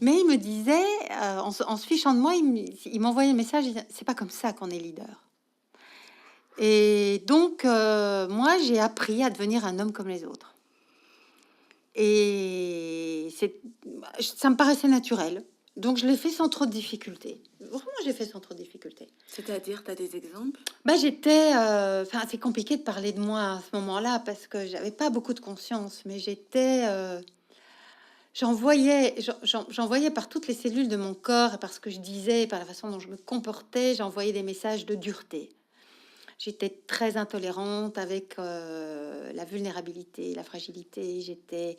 Mais ils me disaient, en se fichant de moi, ils m'envoyaient un message, ils disaient, c'est pas comme ça qu'on est leader. Et donc, moi, j'ai appris à devenir un homme comme les autres. Et ça me paraissait naturel. Donc, je l'ai fait sans trop de difficultés. Vraiment, j'ai fait sans trop de difficultés. C'est-à-dire, tu as des exemples? C'est compliqué de parler de moi à ce moment-là parce que j'avais pas beaucoup de conscience, mais j'en voyais par toutes les cellules de mon corps et par ce que je disais, par la façon dont je me comportais, j'envoyais des messages de dureté. J'étais très intolérante avec la vulnérabilité, la fragilité. J'étais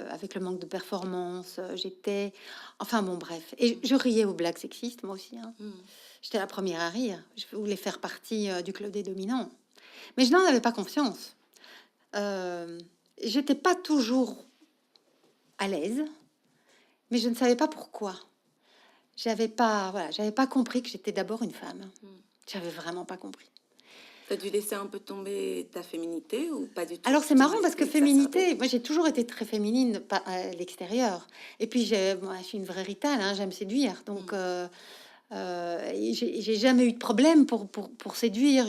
avec le manque de performance. Enfin bon, bref. Et je riais aux blagues sexistes, moi aussi. Hein. J'étais la première à rire. Je voulais faire partie du club des dominants. Mais je n'en avais pas confiance. J'étais pas toujours à l'aise, mais je ne savais pas pourquoi. J'avais pas compris que j'étais d'abord une femme. J'avais vraiment pas compris. T'as dû laisser un peu tomber ta féminité ou pas du tout? Alors c'est marrant parce que féminité, moi j'ai toujours été très féminine à l'extérieur. Et puis je suis une vraie ritale, hein, j'aime séduire. Donc j'ai jamais eu de problème pour séduire.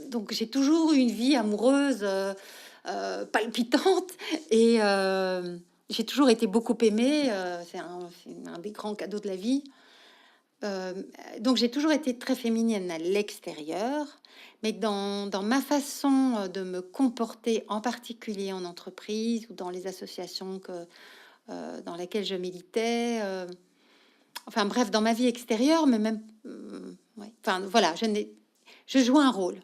Donc j'ai toujours eu une vie amoureuse palpitante et j'ai toujours été beaucoup aimée. C'est un des grands cadeaux de la vie. Donc j'ai toujours été très féminine à l'extérieur, mais dans ma façon de me comporter, en particulier en entreprise ou dans les associations dans lesquelles je militais, enfin bref, dans ma vie extérieure, mais même, ouais. Enfin voilà, je jouais un rôle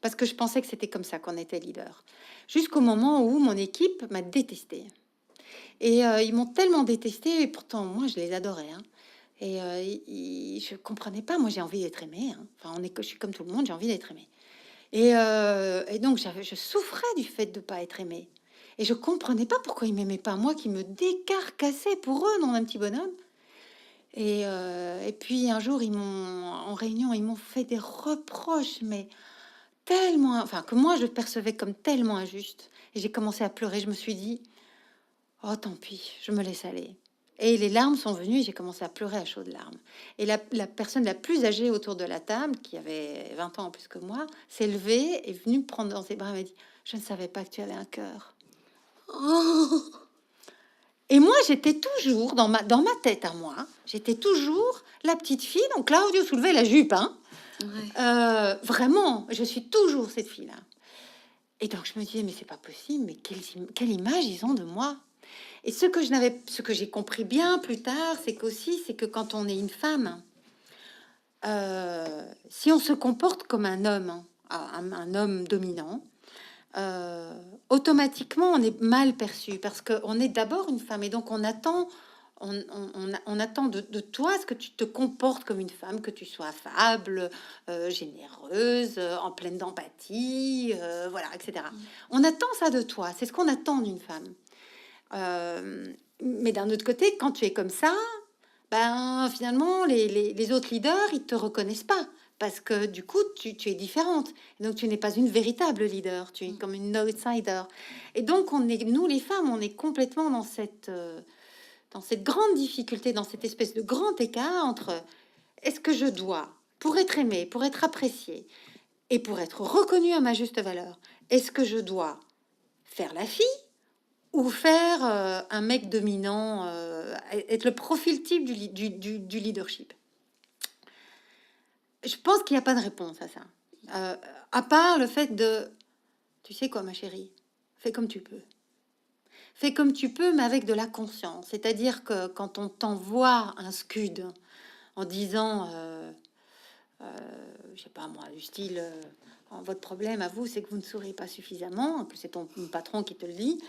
parce que je pensais que c'était comme ça qu'on était leader, jusqu'au moment où mon équipe m'a détestée. Et ils m'ont tellement détestée, et pourtant moi je les adorais, hein. Et je comprenais pas. Moi, j'ai envie d'être aimée. Hein. Enfin, je suis comme tout le monde, j'ai envie d'être aimée. Et donc, je souffrais du fait de pas être aimée. Et je comprenais pas pourquoi ils m'aimaient pas. Moi, qui me décarcassais pour eux, dans un petit bonhomme. Et puis, un jour, en réunion, ils m'ont fait des reproches, mais tellement... Enfin, que moi, je percevais comme tellement injuste. Et j'ai commencé à pleurer. Je me suis dit, oh, tant pis, je me laisse aller. Et les larmes sont venues et j'ai commencé à pleurer à chaudes larmes. Et la personne la plus âgée autour de la table, qui avait 20 ans en plus que moi, s'est levée et est venue me prendre dans ses bras et m'a dit « Je ne savais pas que tu avais un cœur. Oh » Et moi, j'étais toujours, dans ma tête à moi, j'étais toujours la petite fille. Donc Claudio soulevait la jupe. Hein. Ouais. Vraiment, je suis toujours cette fille-là. Et donc je me disais « Mais c'est pas possible, mais quelle image ils ont de moi ?» Et ce que j'ai compris bien plus tard, c'est que quand on est une femme, si on se comporte comme un homme, un homme dominant, automatiquement on est mal perçu parce qu'on est d'abord une femme et donc on attend de toi ce que tu te comportes comme une femme, que tu sois affable, généreuse, en pleine d'empathie, voilà, etc. On attend ça de toi, c'est ce qu'on attend d'une femme. Mais d'un autre côté, quand tu es comme ça, ben finalement les autres leaders ils te reconnaissent pas parce que du coup, tu es différente. Donc, tu n'es pas une véritable leader, tu es comme une outsider. Et donc, nous, les femmes, on est complètement dans cette grande difficulté, dans cette espèce de grand écart entre est-ce que je dois, pour être aimée, pour être appréciée et pour être reconnue à ma juste valeur, est-ce que je dois faire la fille ou faire un mec dominant, être le profil type du leadership? Je pense qu'il n'y a pas de réponse à ça. À part le fait de, tu sais quoi, ma chérie, fais comme tu peux. Fais comme tu peux, mais avec de la conscience. C'est-à-dire que quand on t'envoie un scud en disant, je sais pas moi, du style, votre problème à vous, c'est que vous ne souriez pas suffisamment, que c'est ton patron qui te le dit,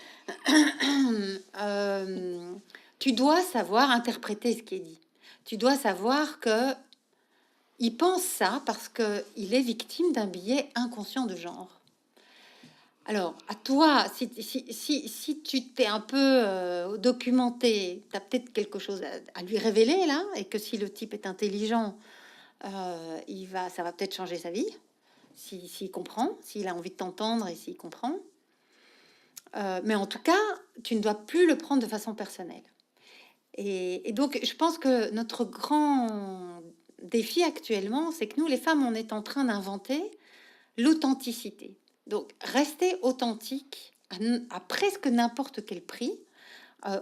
tu dois savoir interpréter ce qui est dit. Tu dois savoir que il pense ça parce que il est victime d'un biais inconscient de genre. Alors, à toi, si tu t'es un peu documenté, tu as peut-être quelque chose à lui révéler là, et que si le type est intelligent, ça va peut-être changer sa vie, s'il comprend, s'il a envie de t'entendre et s'il comprend. Mais en tout cas, tu ne dois plus le prendre de façon personnelle. Et donc, je pense que notre grand défi actuellement, c'est que nous, les femmes, on est en train d'inventer l'authenticité. Donc, rester authentique à presque n'importe quel prix,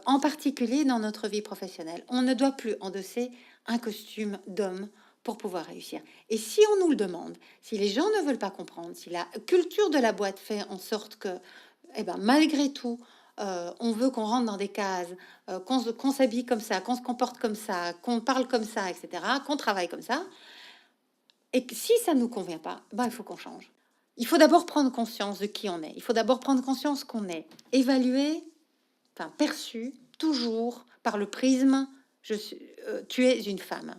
en particulier dans notre vie professionnelle. On ne doit plus endosser un costume d'homme pour pouvoir réussir. Et si on nous le demande, si les gens ne veulent pas comprendre, si la culture de la boîte fait en sorte que, malgré tout, on veut qu'on rentre dans des cases, qu'on s'habille comme ça, qu'on se comporte comme ça, qu'on parle comme ça, etc., qu'on travaille comme ça, et que si ça ne nous convient pas, il faut qu'on change. Il faut d'abord prendre conscience de qui on est. Il faut d'abord prendre conscience qu'on est évalué, perçu, toujours par le prisme tu es une femme.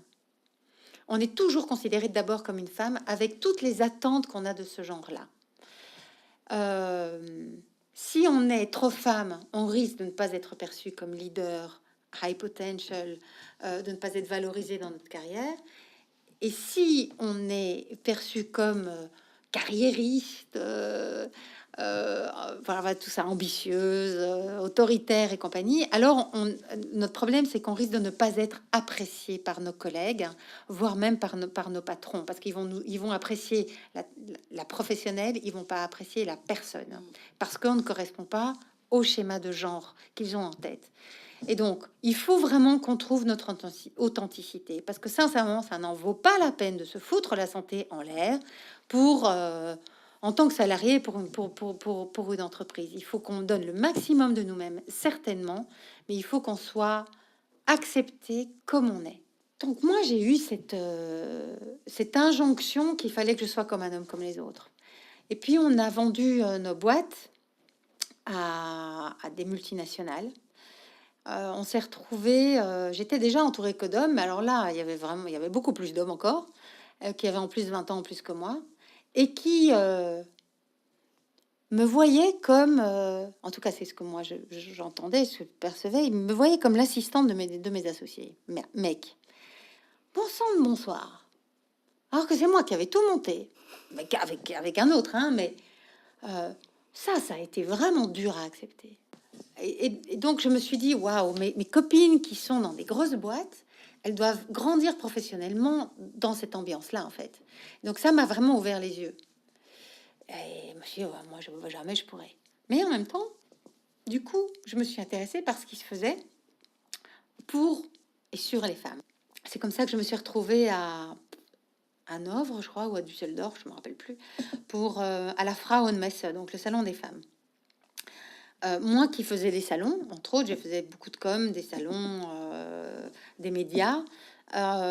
On est toujours considéré d'abord comme une femme avec toutes les attentes qu'on a de ce genre-là. Si on est trop femme, on risque de ne pas être perçu comme leader, high potential, de ne pas être valorisé dans notre carrière. Et si on est perçu comme carriériste, tout ça, ambitieuse, autoritaire et compagnie, alors notre problème, c'est qu'on risque de ne pas être apprécié par nos collègues, voire même par nos patrons, parce qu'ils vont apprécier la professionnelle, ils vont pas apprécier la personne, parce qu'on ne correspond pas au schéma de genre qu'ils ont en tête. Et donc, il faut vraiment qu'on trouve notre authenticité, parce que sincèrement, ça n'en vaut pas la peine de se foutre la santé en l'air en tant que salarié pour une entreprise. Il faut qu'on donne le maximum de nous-mêmes, certainement, mais il faut qu'on soit accepté comme on est. Donc moi, j'ai eu cette injonction qu'il fallait que je sois comme un homme comme les autres. Et puis, on a vendu nos boîtes à des multinationales. On s'est retrouvés, j'étais déjà entourée que d'hommes, mais alors là, il y avait beaucoup plus d'hommes encore, qui avaient en plus 20 ans en plus que moi, et qui me voyaient comme, en tout cas c'est ce que moi j'entendais, ce que je percevais, ils me voyaient comme l'assistante de mes associés, mec. Bon sang de bonsoir. Alors que c'est moi qui avais tout monté, mais avec un autre, hein, mais ça a été vraiment dur à accepter. Et donc je me suis dit, waouh, mes copines qui sont dans des grosses boîtes, elles doivent grandir professionnellement dans cette ambiance-là, en fait. Donc ça m'a vraiment ouvert les yeux. Et je me suis dit, moi, jamais je pourrais. Mais en même temps, du coup, je me suis intéressée par ce qui se faisait pour et sur les femmes. C'est comme ça que je me suis retrouvée à Hanovre, je crois, ou à Düsseldorf, je me rappelle plus, à la Frauenmesse, donc le salon des femmes. Moi qui faisais des salons, entre autres, je faisais beaucoup de com, des salons, des médias.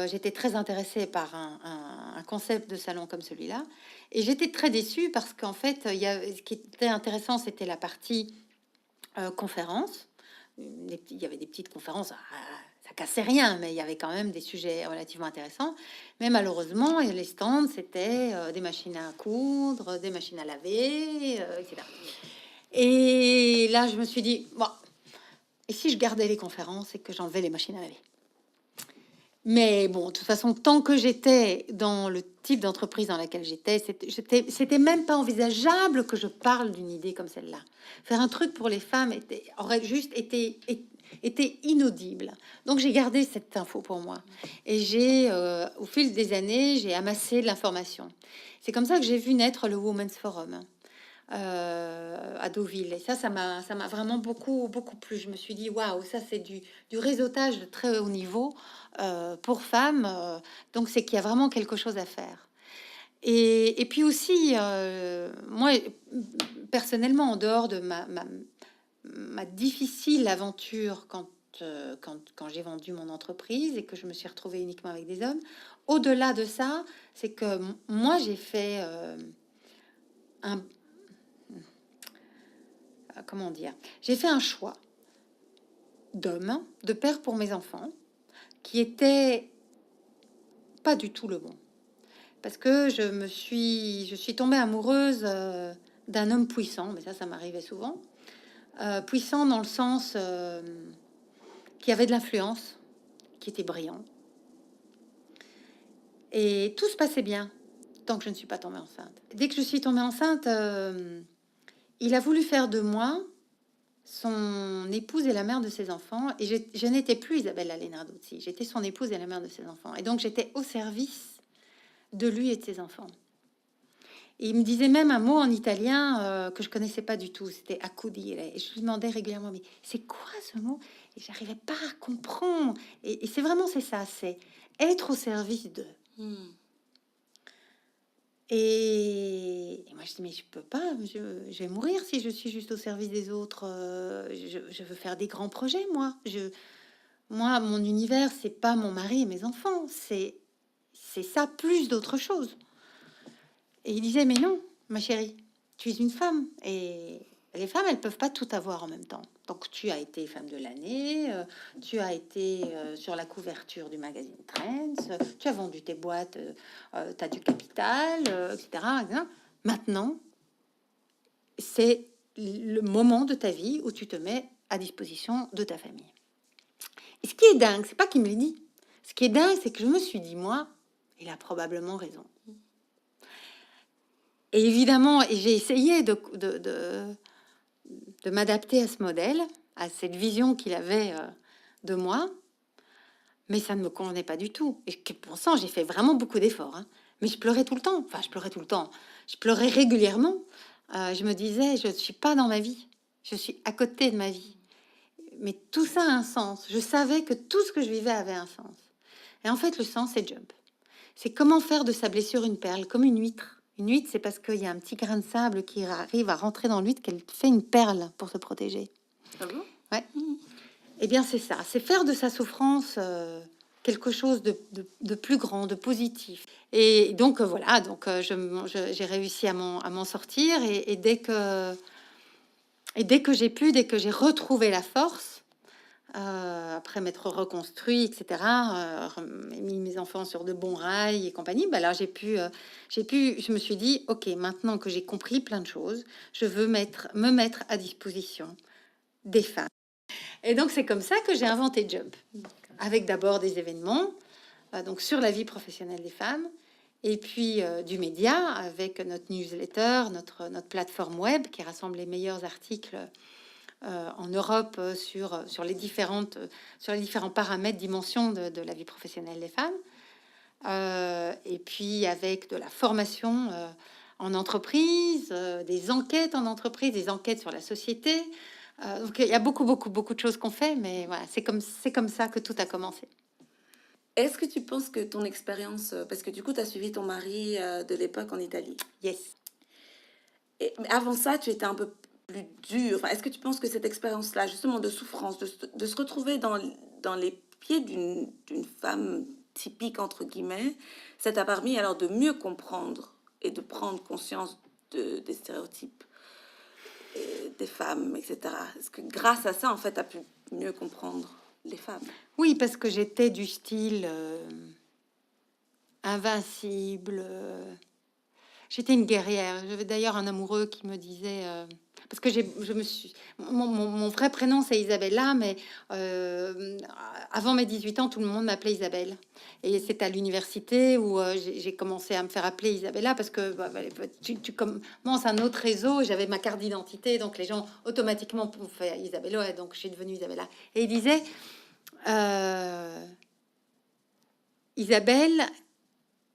J'étais très intéressée par un concept de salon comme celui-là. Et j'étais très déçue parce qu'en fait, ce qui était intéressant, c'était la partie conférence. Il y avait des petites conférences, ça cassait rien, mais il y avait quand même des sujets relativement intéressants. Mais malheureusement, les stands, c'était des machines à coudre, des machines à laver, etc. Et là, je me suis dit, bon, et si je gardais les conférences et que j'enlevais les machines à laver? Mais bon, de toute façon, tant que j'étais dans le type d'entreprise dans laquelle c'était même pas envisageable que je parle d'une idée comme celle-là. Faire un truc pour les femmes aurait juste été inaudible. Donc j'ai gardé cette info pour moi. Et au fil des années, j'ai amassé de l'information. C'est comme ça que j'ai vu naître le Women's Forum à Deauville. Et ça m'a vraiment beaucoup plu. Je me suis dit, waouh, ça c'est du réseautage de très haut niveau pour femmes. Donc c'est qu'il y a vraiment quelque chose à faire. Et puis aussi, moi, personnellement, en dehors de ma difficile aventure quand j'ai vendu mon entreprise et que je me suis retrouvée uniquement avec des hommes, au-delà de ça, c'est que moi, j'ai fait comment dire, j'ai fait un choix d'homme, de père pour mes enfants, qui était pas du tout le bon. Parce que je suis tombée amoureuse d'un homme puissant, mais ça m'arrivait souvent. Puissant dans le sens qui avait de l'influence, qui était brillant. Et tout se passait bien tant que je ne suis pas tombée enceinte. Dès que je suis tombée enceinte, il a voulu faire de moi son épouse et la mère de ses enfants. Et je n'étais plus Isabella Lenarduzzi. J'étais son épouse et la mère de ses enfants. Et donc, j'étais au service de lui et de ses enfants. Et il me disait même un mot en italien que je connaissais pas du tout. C'était accudire. Et je lui demandais régulièrement, mais c'est quoi ce mot? Et j'arrivais pas à comprendre. Et c'est vraiment, c'est ça, c'est être au service d'eux. Et moi, je dis, mais je peux pas, je vais mourir si je suis juste au service des autres. Je veux faire des grands projets, moi. Moi, mon univers, c'est pas mon mari et mes enfants. C'est ça plus d'autres choses. Et il disait, mais non, ma chérie, tu es une femme. Et les femmes, elles peuvent pas tout avoir en même temps. Donc, tu as été femme de l'année, tu as été sur la couverture du magazine Trends, tu as vendu tes boîtes, tu as du capital, etc., etc. Maintenant, c'est le moment de ta vie où tu te mets à disposition de ta famille. Et ce qui est dingue, c'est pas qu'il me l'ait dit. Ce qui est dingue, c'est que je me suis dit, moi, il a probablement raison. Et évidemment, et j'ai essayé de m'adapter à ce modèle, à cette vision qu'il avait de moi, mais ça ne me convenait pas du tout. Et pourtant, j'ai fait vraiment beaucoup d'efforts, hein. Mais je pleurais tout le temps. Enfin, je pleurais tout le temps. Je pleurais régulièrement. Je me disais, je ne suis pas dans ma vie. Je suis à côté de ma vie. Mais tout ça a un sens. Je savais que tout ce que je vivais avait un sens. Et en fait, le sens, c'est Jump. C'est comment faire de sa blessure une perle, comme une huître. Une huître, c'est parce qu'il y a un petit grain de sable qui arrive à rentrer dans l'huître qu'elle fait une perle pour se protéger. Ah bon? Ouais. Eh bien, c'est ça. C'est faire de sa souffrance quelque chose de plus grand, de positif. Et donc, voilà. Donc, j'ai réussi à m'en sortir. Et dès que j'ai pu, dès que j'ai retrouvé la force, après m'être reconstruit, etc., mis mes enfants sur de bons rails et compagnie, bah là, je me suis dit, ok, maintenant que j'ai compris plein de choses, je veux me mettre à disposition des femmes. Et donc, c'est comme ça que j'ai inventé Jump, avec d'abord des événements, donc sur la vie professionnelle des femmes, et puis du média, avec notre newsletter, notre plateforme web qui rassemble les meilleurs articles en Europe sur les différents paramètres, dimensions de la vie professionnelle des femmes. Et puis avec de la formation en entreprise, des enquêtes en entreprise, des enquêtes sur la société. Donc il y a beaucoup de choses qu'on fait, mais voilà, c'est comme ça que tout a commencé. Est-ce que tu penses que ton expérience, parce que du coup tu as suivi ton mari de l'époque en Italie. Yes. Et avant ça, tu étais un peu plus dur. Enfin, est-ce que tu penses que cette expérience-là, justement de souffrance, de se retrouver dans les pieds d'une femme typique, entre guillemets, ça t'a permis alors de mieux comprendre et de prendre conscience des stéréotypes des femmes, etc. Est-ce que grâce à ça, en fait, tu as pu mieux comprendre les femmes? Oui, parce que j'étais du style invincible. J'étais une guerrière. J'avais d'ailleurs un amoureux qui me disait... parce que mon vrai prénom, c'est Isabella, mais avant mes 18 ans, tout le monde m'appelait Isabelle. Et c'est à l'université où j'ai commencé à me faire appeler Isabella parce que tu commences un autre réseau. J'avais ma carte d'identité, donc les gens automatiquement faire Isabella, et donc je suis devenue Isabella. Et il disait, Isabelle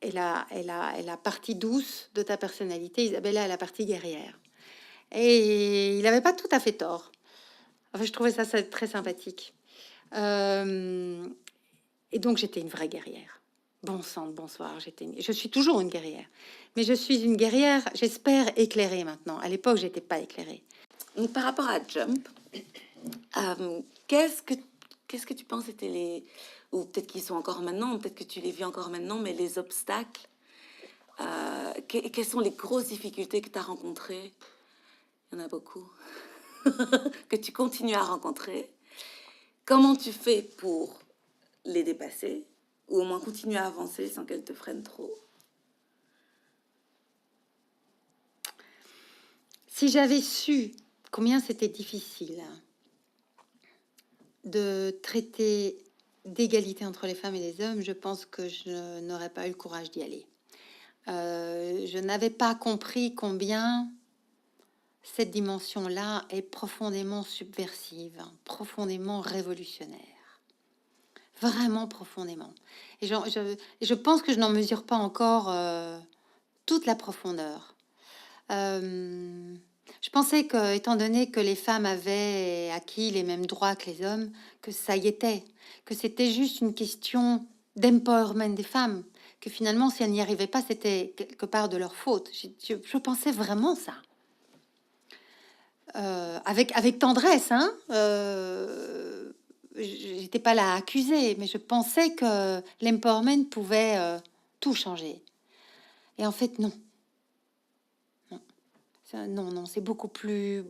est la partie douce de ta personnalité, Isabella est la partie guerrière. Et il n'avait pas tout à fait tort. Enfin, je trouvais ça très sympathique. Et donc, j'étais une vraie guerrière. Bon sang, bonsoir. Je suis toujours une guerrière. Mais je suis une guerrière, j'espère, éclairée maintenant. À l'époque, je n'étais pas éclairée. Donc, par rapport à Jump, qu'est-ce que tu penses étaient les... Ou peut-être qu'ils sont encore maintenant, peut-être que tu les vis encore maintenant, mais les obstacles, quelles sont les grosses difficultés que tu as rencontrées? Il y en a beaucoup. Que tu continues à rencontrer. Comment tu fais pour les dépasser ou au moins continuer à avancer sans qu'elles te freinent trop? Si j'avais su combien c'était difficile de traiter d'égalité entre les femmes et les hommes, je pense que je n'aurais pas eu le courage d'y aller. Je n'avais pas compris combien cette dimension-là est profondément subversive, profondément révolutionnaire. Vraiment profondément. Et je pense que je n'en mesure pas encore toute la profondeur. Je pensais que, étant donné que les femmes avaient acquis les mêmes droits que les hommes, que ça y était, que c'était juste une question d'empowerment des femmes, que finalement, si elles n'y arrivaient pas, c'était quelque part de leur faute. Je pensais vraiment ça. Avec tendresse, hein. J'étais pas là à accuser, mais je pensais que l'empowerment pouvait tout changer. Et en fait, non. Non, c'est beaucoup plus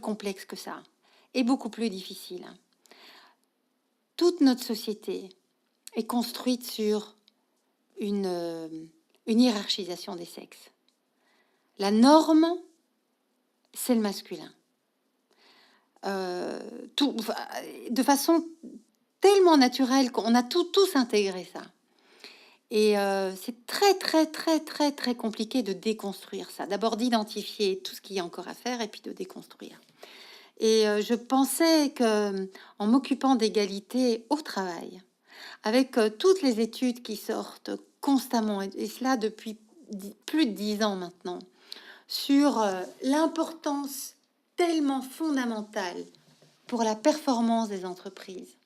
complexe que ça, et beaucoup plus difficile. Toute notre société est construite sur une hiérarchisation des sexes. La norme, c'est le masculin. De façon tellement naturelle qu'on a tous intégré ça. Et c'est très compliqué de déconstruire ça. D'abord d'identifier tout ce qu'il y a encore à faire et puis de déconstruire. Et je pensais que en m'occupant d'égalité au travail, avec toutes les études qui sortent constamment, et cela depuis plus de 10 ans maintenant, sur l'importance tellement fondamentale pour la performance des entreprises,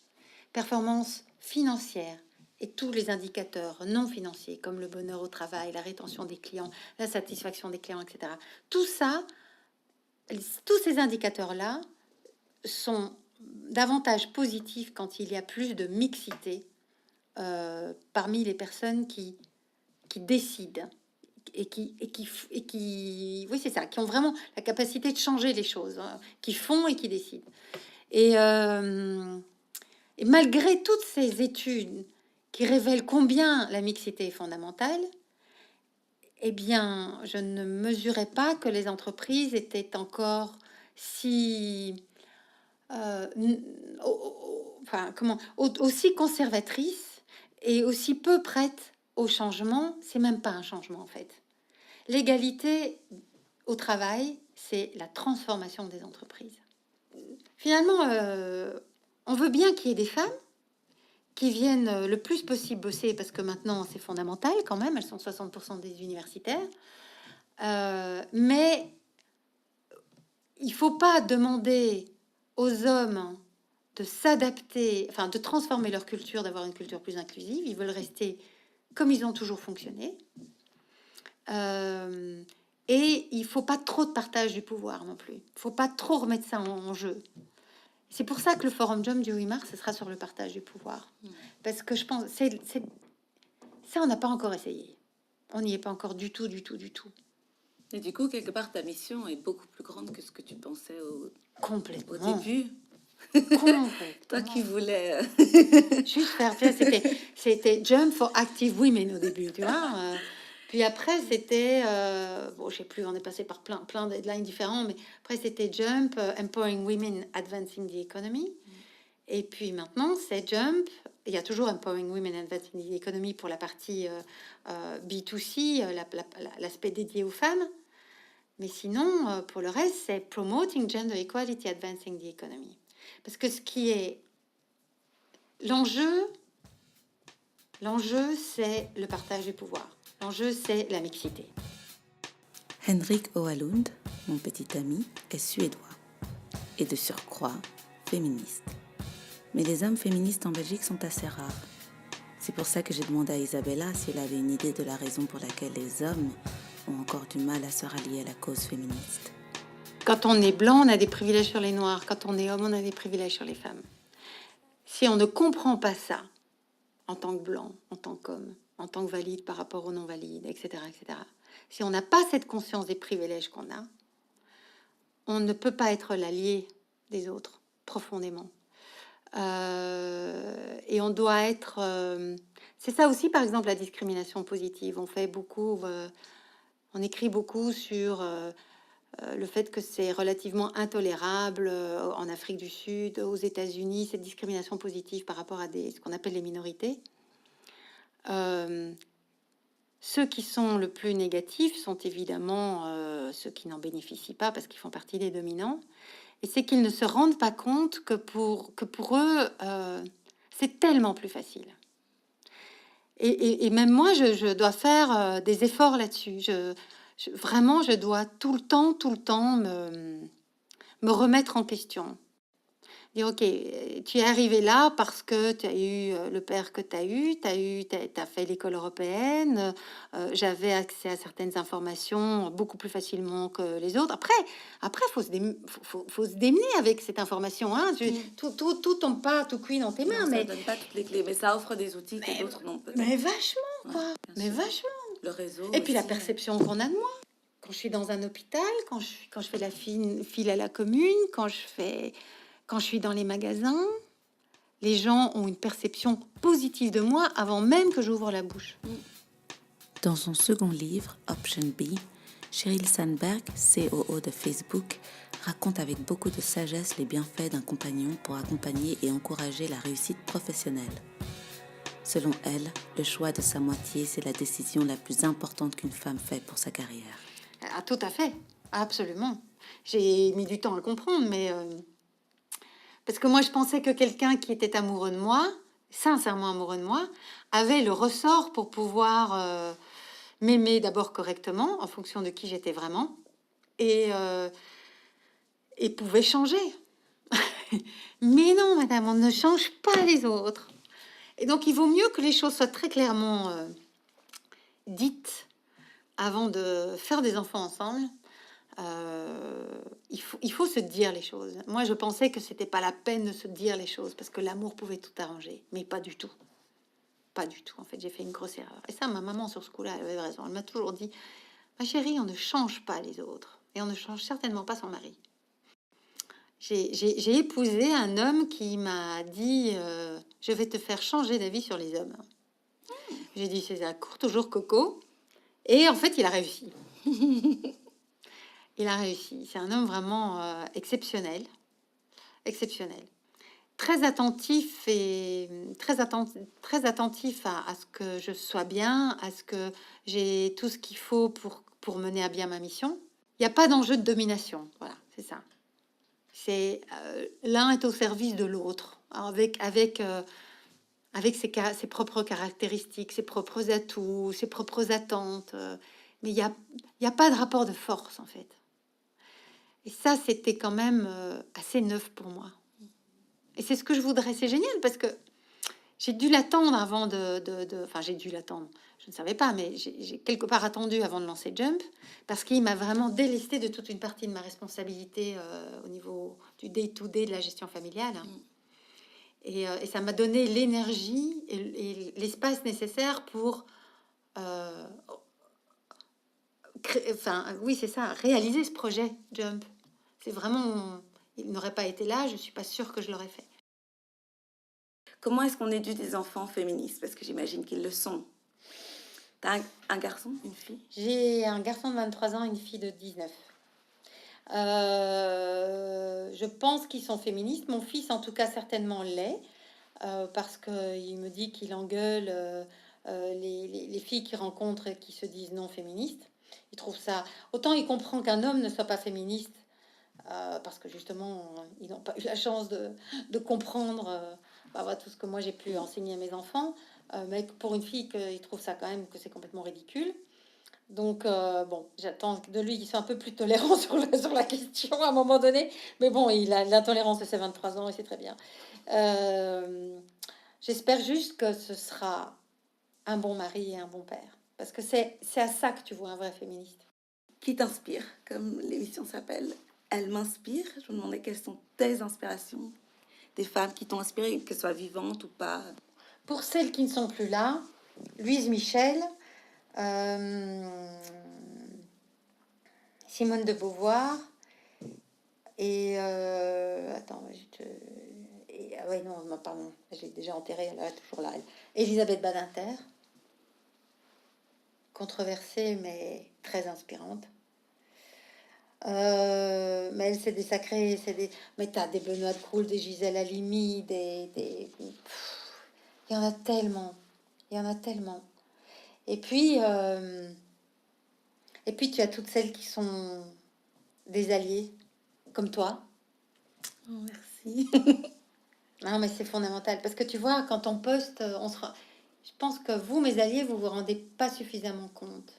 performance financière, et tous les indicateurs non financiers, comme le bonheur au travail, la rétention des clients, la satisfaction des clients, etc. Tout ça, tous ces indicateurs-là sont davantage positifs quand il y a plus de mixité parmi les personnes qui décident et qui oui, c'est ça, qui ont vraiment la capacité de changer les choses, hein, qui font et qui décident. Et malgré toutes ces études qui révèle combien la mixité est fondamentale, eh bien, je ne mesurais pas que les entreprises étaient encore si... aussi conservatrices et aussi peu prêtes au changement. C'est même pas un changement, en fait. L'égalité au travail, c'est la transformation des entreprises. Finalement, on veut bien qu'il y ait des femmes qui viennent le plus possible bosser, parce que maintenant, c'est fondamental quand même, elles sont 60% des universitaires. Mais il faut pas demander aux hommes de s'adapter, enfin de transformer leur culture, d'avoir une culture plus inclusive. Ils veulent rester comme ils ont toujours fonctionné. Et il faut pas trop de partage du pouvoir non plus. Il faut pas trop remettre ça en jeu. C'est pour ça que le Forum Jump du 8 mars, ce sera sur le partage du pouvoir. Parce que je pense, ça, on n'a pas encore essayé. On n'y est pas encore du tout. Et du coup, quelque part, ta mission est beaucoup plus grande que ce que tu pensais au début. Complètement. Toi qui voulais... Juste faire, tu vois, c'était Jump for Active Women au début, tu vois. Puis après, c'était... bon, je sais plus, on est passé par plein de deadlines différents, mais après, c'était Jump, Empowering Women, Advancing the Economy. Et puis maintenant, c'est Jump. Il y a toujours Empowering Women, Advancing the Economy pour la partie B2C, l'aspect dédié aux femmes. Mais sinon, pour le reste, c'est Promoting Gender Equality, Advancing the Economy. Parce que ce qui est... L'enjeu, c'est le partage du pouvoir. L'enjeu, c'est la mixité. Henrik Oalund, mon petit ami, est suédois et de surcroît féministe. Mais les hommes féministes en Belgique sont assez rares. C'est pour ça que j'ai demandé à Isabella si elle avait une idée de la raison pour laquelle les hommes ont encore du mal à se rallier à la cause féministe. Quand on est blanc, on a des privilèges sur les noirs. Quand on est homme, on a des privilèges sur les femmes. Si on ne comprend pas ça, en tant que blanc, en tant qu'homme, en tant que valide par rapport aux non-valides, etc., etc., si on n'a pas cette conscience des privilèges qu'on a, on ne peut pas être l'allié des autres, profondément. Et on doit être... c'est ça aussi, par exemple, la discrimination positive. On fait beaucoup... on écrit beaucoup sur le fait que c'est relativement intolérable en Afrique du Sud, aux États-Unis, cette discrimination positive par rapport à ce qu'on appelle les minorités. Ceux qui sont le plus négatifs sont évidemment ceux qui n'en bénéficient pas parce qu'ils font partie des dominants. Et c'est qu'ils ne se rendent pas compte que pour eux, c'est tellement plus facile. Et même moi, je dois faire des efforts là-dessus. Vraiment, je dois tout le temps me remettre en question. Dire, ok, tu es arrivé là parce que tu as eu le père que tu as fait l'école européenne, j'avais accès à certaines informations beaucoup plus facilement que les autres. Après faut se démener avec cette information. Hein. Tout tombe pas tout cuit dans tes mains. Non, mais ça donne pas toutes les clés, mais ça offre des outils que d'autres n'ont peut-être. Mais vachement, quoi. Mais vachement. Le réseau. Et puis la aussi, perception qu'on a de moi. Quand je suis dans un hôpital, quand je fais la file à la commune, quand je suis dans les magasins, les gens ont une perception positive de moi avant même que j'ouvre la bouche. Dans son second livre, Option B, Sheryl Sandberg, COO de Facebook, raconte avec beaucoup de sagesse les bienfaits d'un compagnon pour accompagner et encourager la réussite professionnelle. Selon elle, le choix de sa moitié, c'est la décision la plus importante qu'une femme fait pour sa carrière. Ah, tout à fait, absolument. J'ai mis du temps à comprendre, mais... Parce que moi, je pensais que quelqu'un qui était amoureux de moi, sincèrement amoureux de moi, avait le ressort pour pouvoir m'aimer d'abord correctement, en fonction de qui j'étais vraiment, et pouvait changer. Mais non, madame, on ne change pas les autres. Et donc, il vaut mieux que les choses soient très clairement dites avant de faire des enfants ensemble. Il faut se dire les choses. Moi, je pensais que c'était pas la peine de se dire les choses parce que l'amour pouvait tout arranger, mais pas du tout. Pas du tout. En fait, j'ai fait une grosse erreur. Et ça, ma maman, sur ce coup-là, elle avait raison. Elle m'a toujours dit, ma chérie, on ne change pas les autres. Et on ne change certainement pas son mari. J'ai épousé un homme qui m'a dit, je vais te faire changer d'avis sur les hommes. J'ai dit, c'est à court toujours coco. Et en fait, il a réussi. Il a réussi. C'est un homme vraiment exceptionnel. Exceptionnel. Très attentif très attentif à ce que je sois bien, à ce que j'ai tout ce qu'il faut pour mener à bien ma mission. Il n'y a pas d'enjeu de domination. Voilà, c'est ça. C'est l'un est au service de l'autre, avec ses propres caractéristiques, ses propres atouts, ses propres attentes. Mais il y a pas de rapport de force, en fait. Et ça, c'était quand même assez neuf pour moi. Et c'est ce que je voudrais. C'est génial parce que j'ai dû l'attendre avant Enfin, j'ai dû l'attendre. Je ne savais pas, mais j'ai quelque part attendu avant de lancer Jump parce qu'il m'a vraiment délesté de toute une partie de ma responsabilité au niveau du day-to-day de la gestion familiale. Et ça m'a donné l'énergie et l'espace nécessaire pour... oui, c'est ça, réaliser ce projet Jump. C'est vraiment... Il n'aurait pas été là, je suis pas sûre que je l'aurais fait. Comment est-ce qu'on éduque des enfants féministes? Parce que j'imagine qu'ils le sont. T'as un garçon, une fille? J'ai un garçon de 23 ans et une fille de 19. Je pense qu'ils sont féministes. Mon fils, en tout cas, certainement l'est, parce qu'il me dit qu'il engueule les filles qu'il rencontre et qui se disent non féministes. Il trouve ça... Autant il comprend qu'un homme ne soit pas féministe, parce que justement, ils n'ont pas eu la chance de comprendre voilà, tout ce que moi j'ai pu enseigner à mes enfants. Mais pour une fille, il trouve ça quand même que c'est complètement ridicule. Donc, bon, j'attends de lui qu'il soit un peu plus tolérant sur la question à un moment donné. Mais bon, il a la tolérance de ses 23 ans et c'est très bien. J'espère juste que ce sera un bon mari et un bon père. Parce que c'est à ça que tu vois un vrai féministe. Qui t'inspire, comme l'émission s'appelle? Elle m'inspire. Je me demandais quelles sont tes inspirations, des femmes qui t'ont inspiré, que ce soit vivantes ou pas. Pour celles qui ne sont plus là, Louise Michel, Simone de Beauvoir et attends, ouais non, pardon, j'ai déjà enterré, elle est toujours là. Elisabeth Badinter, controversée mais très inspirante. Mais elle, c'est des sacrés, mais t'as des Benoît de Croul, des Gisèle Halimi, il y en a tellement, Et puis tu as toutes celles qui sont des alliés, comme toi. Oh, merci. Non, mais c'est fondamental, parce que tu vois, quand on poste, je pense que vous, mes alliés, vous vous rendez pas suffisamment compte.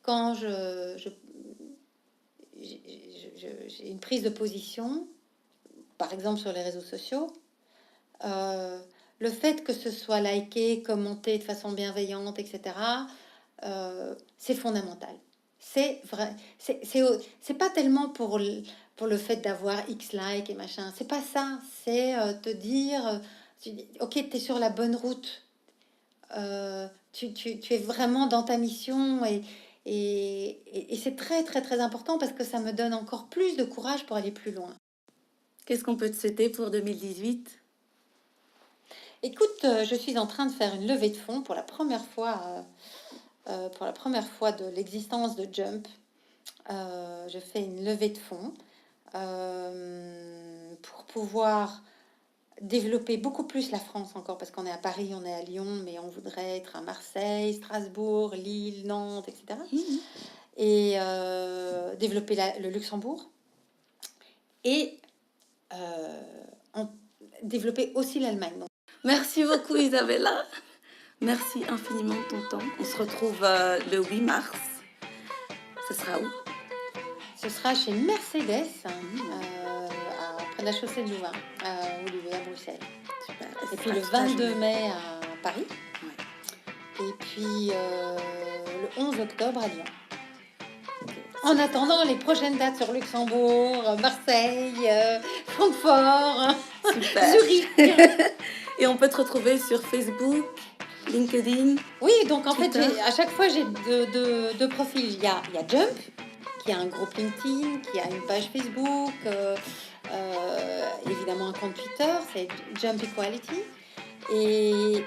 Quand j'ai une prise de position, par exemple sur les réseaux sociaux, le fait que ce soit liké, commenté de façon bienveillante, etc., c'est fondamental. C'est vrai. C'est pas tellement pour le fait d'avoir X likes et machin. C'est pas ça. C'est te dire, ok, t'es sur la bonne route. Tu es vraiment dans ta mission et c'est très, très, très important parce que ça me donne encore plus de courage pour aller plus loin. Qu'est-ce qu'on peut te souhaiter pour 2018? Écoute, je suis en train de faire une levée de fonds pour la première fois de l'existence de Jump. Je fais une levée de fonds pour pouvoir développer beaucoup plus la France encore, parce qu'on est à Paris, on est à Lyon, mais on voudrait être à Marseille, Strasbourg, Lille, Nantes, etc. Et développer le Luxembourg et développer aussi l'Allemagne. Donc. Merci beaucoup Isabella. Merci infiniment de ton temps. On se retrouve le 8 mars. Ce sera où? Ce sera chez Mercedes, près de la chaussée de Louvain, à Bruxelles. Super. Et puis le 22 mai à Paris. Ouais. Et puis le 11 octobre à Lyon. En attendant les prochaines dates sur Luxembourg, Marseille, Francfort, Zurich. Et on peut te retrouver sur Facebook, LinkedIn. Oui, donc en fait, à chaque fois, j'ai deux profils. Il y a Jump, qui a un groupe LinkedIn, qui a une page Facebook, évidemment un compte Twitter, c'est Jump Equality. Et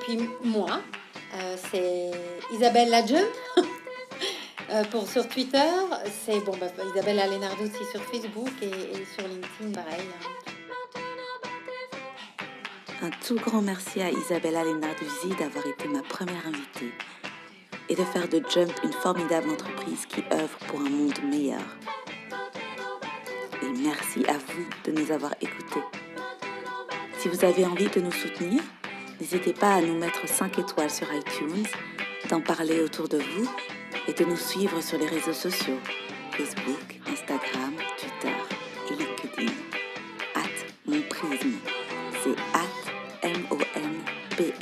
puis moi, c'est Isabelle la Jump. Sur Twitter, c'est Isabelle Alénarduzzi sur Facebook et sur LinkedIn, pareil. Un tout grand merci à Isabella Lenarduzzi d'avoir été ma première invitée et de faire de Jump une formidable entreprise qui œuvre pour un monde meilleur. Et merci à vous de nous avoir écoutés. Si vous avez envie de nous soutenir, n'hésitez pas à nous mettre 5 étoiles sur iTunes, d'en parler autour de vous et de nous suivre sur les réseaux sociaux, Facebook, Instagram, Twitter et LinkedIn. @monprisme, c'est @MONPRYSM.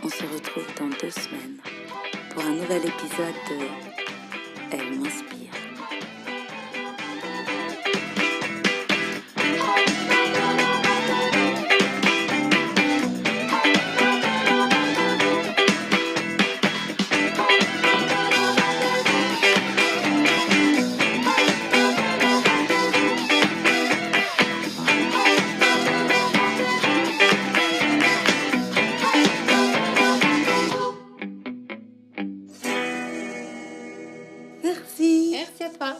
On se retrouve dans 2 semaines pour un nouvel épisode de Elle m'inspire. Merci à toi.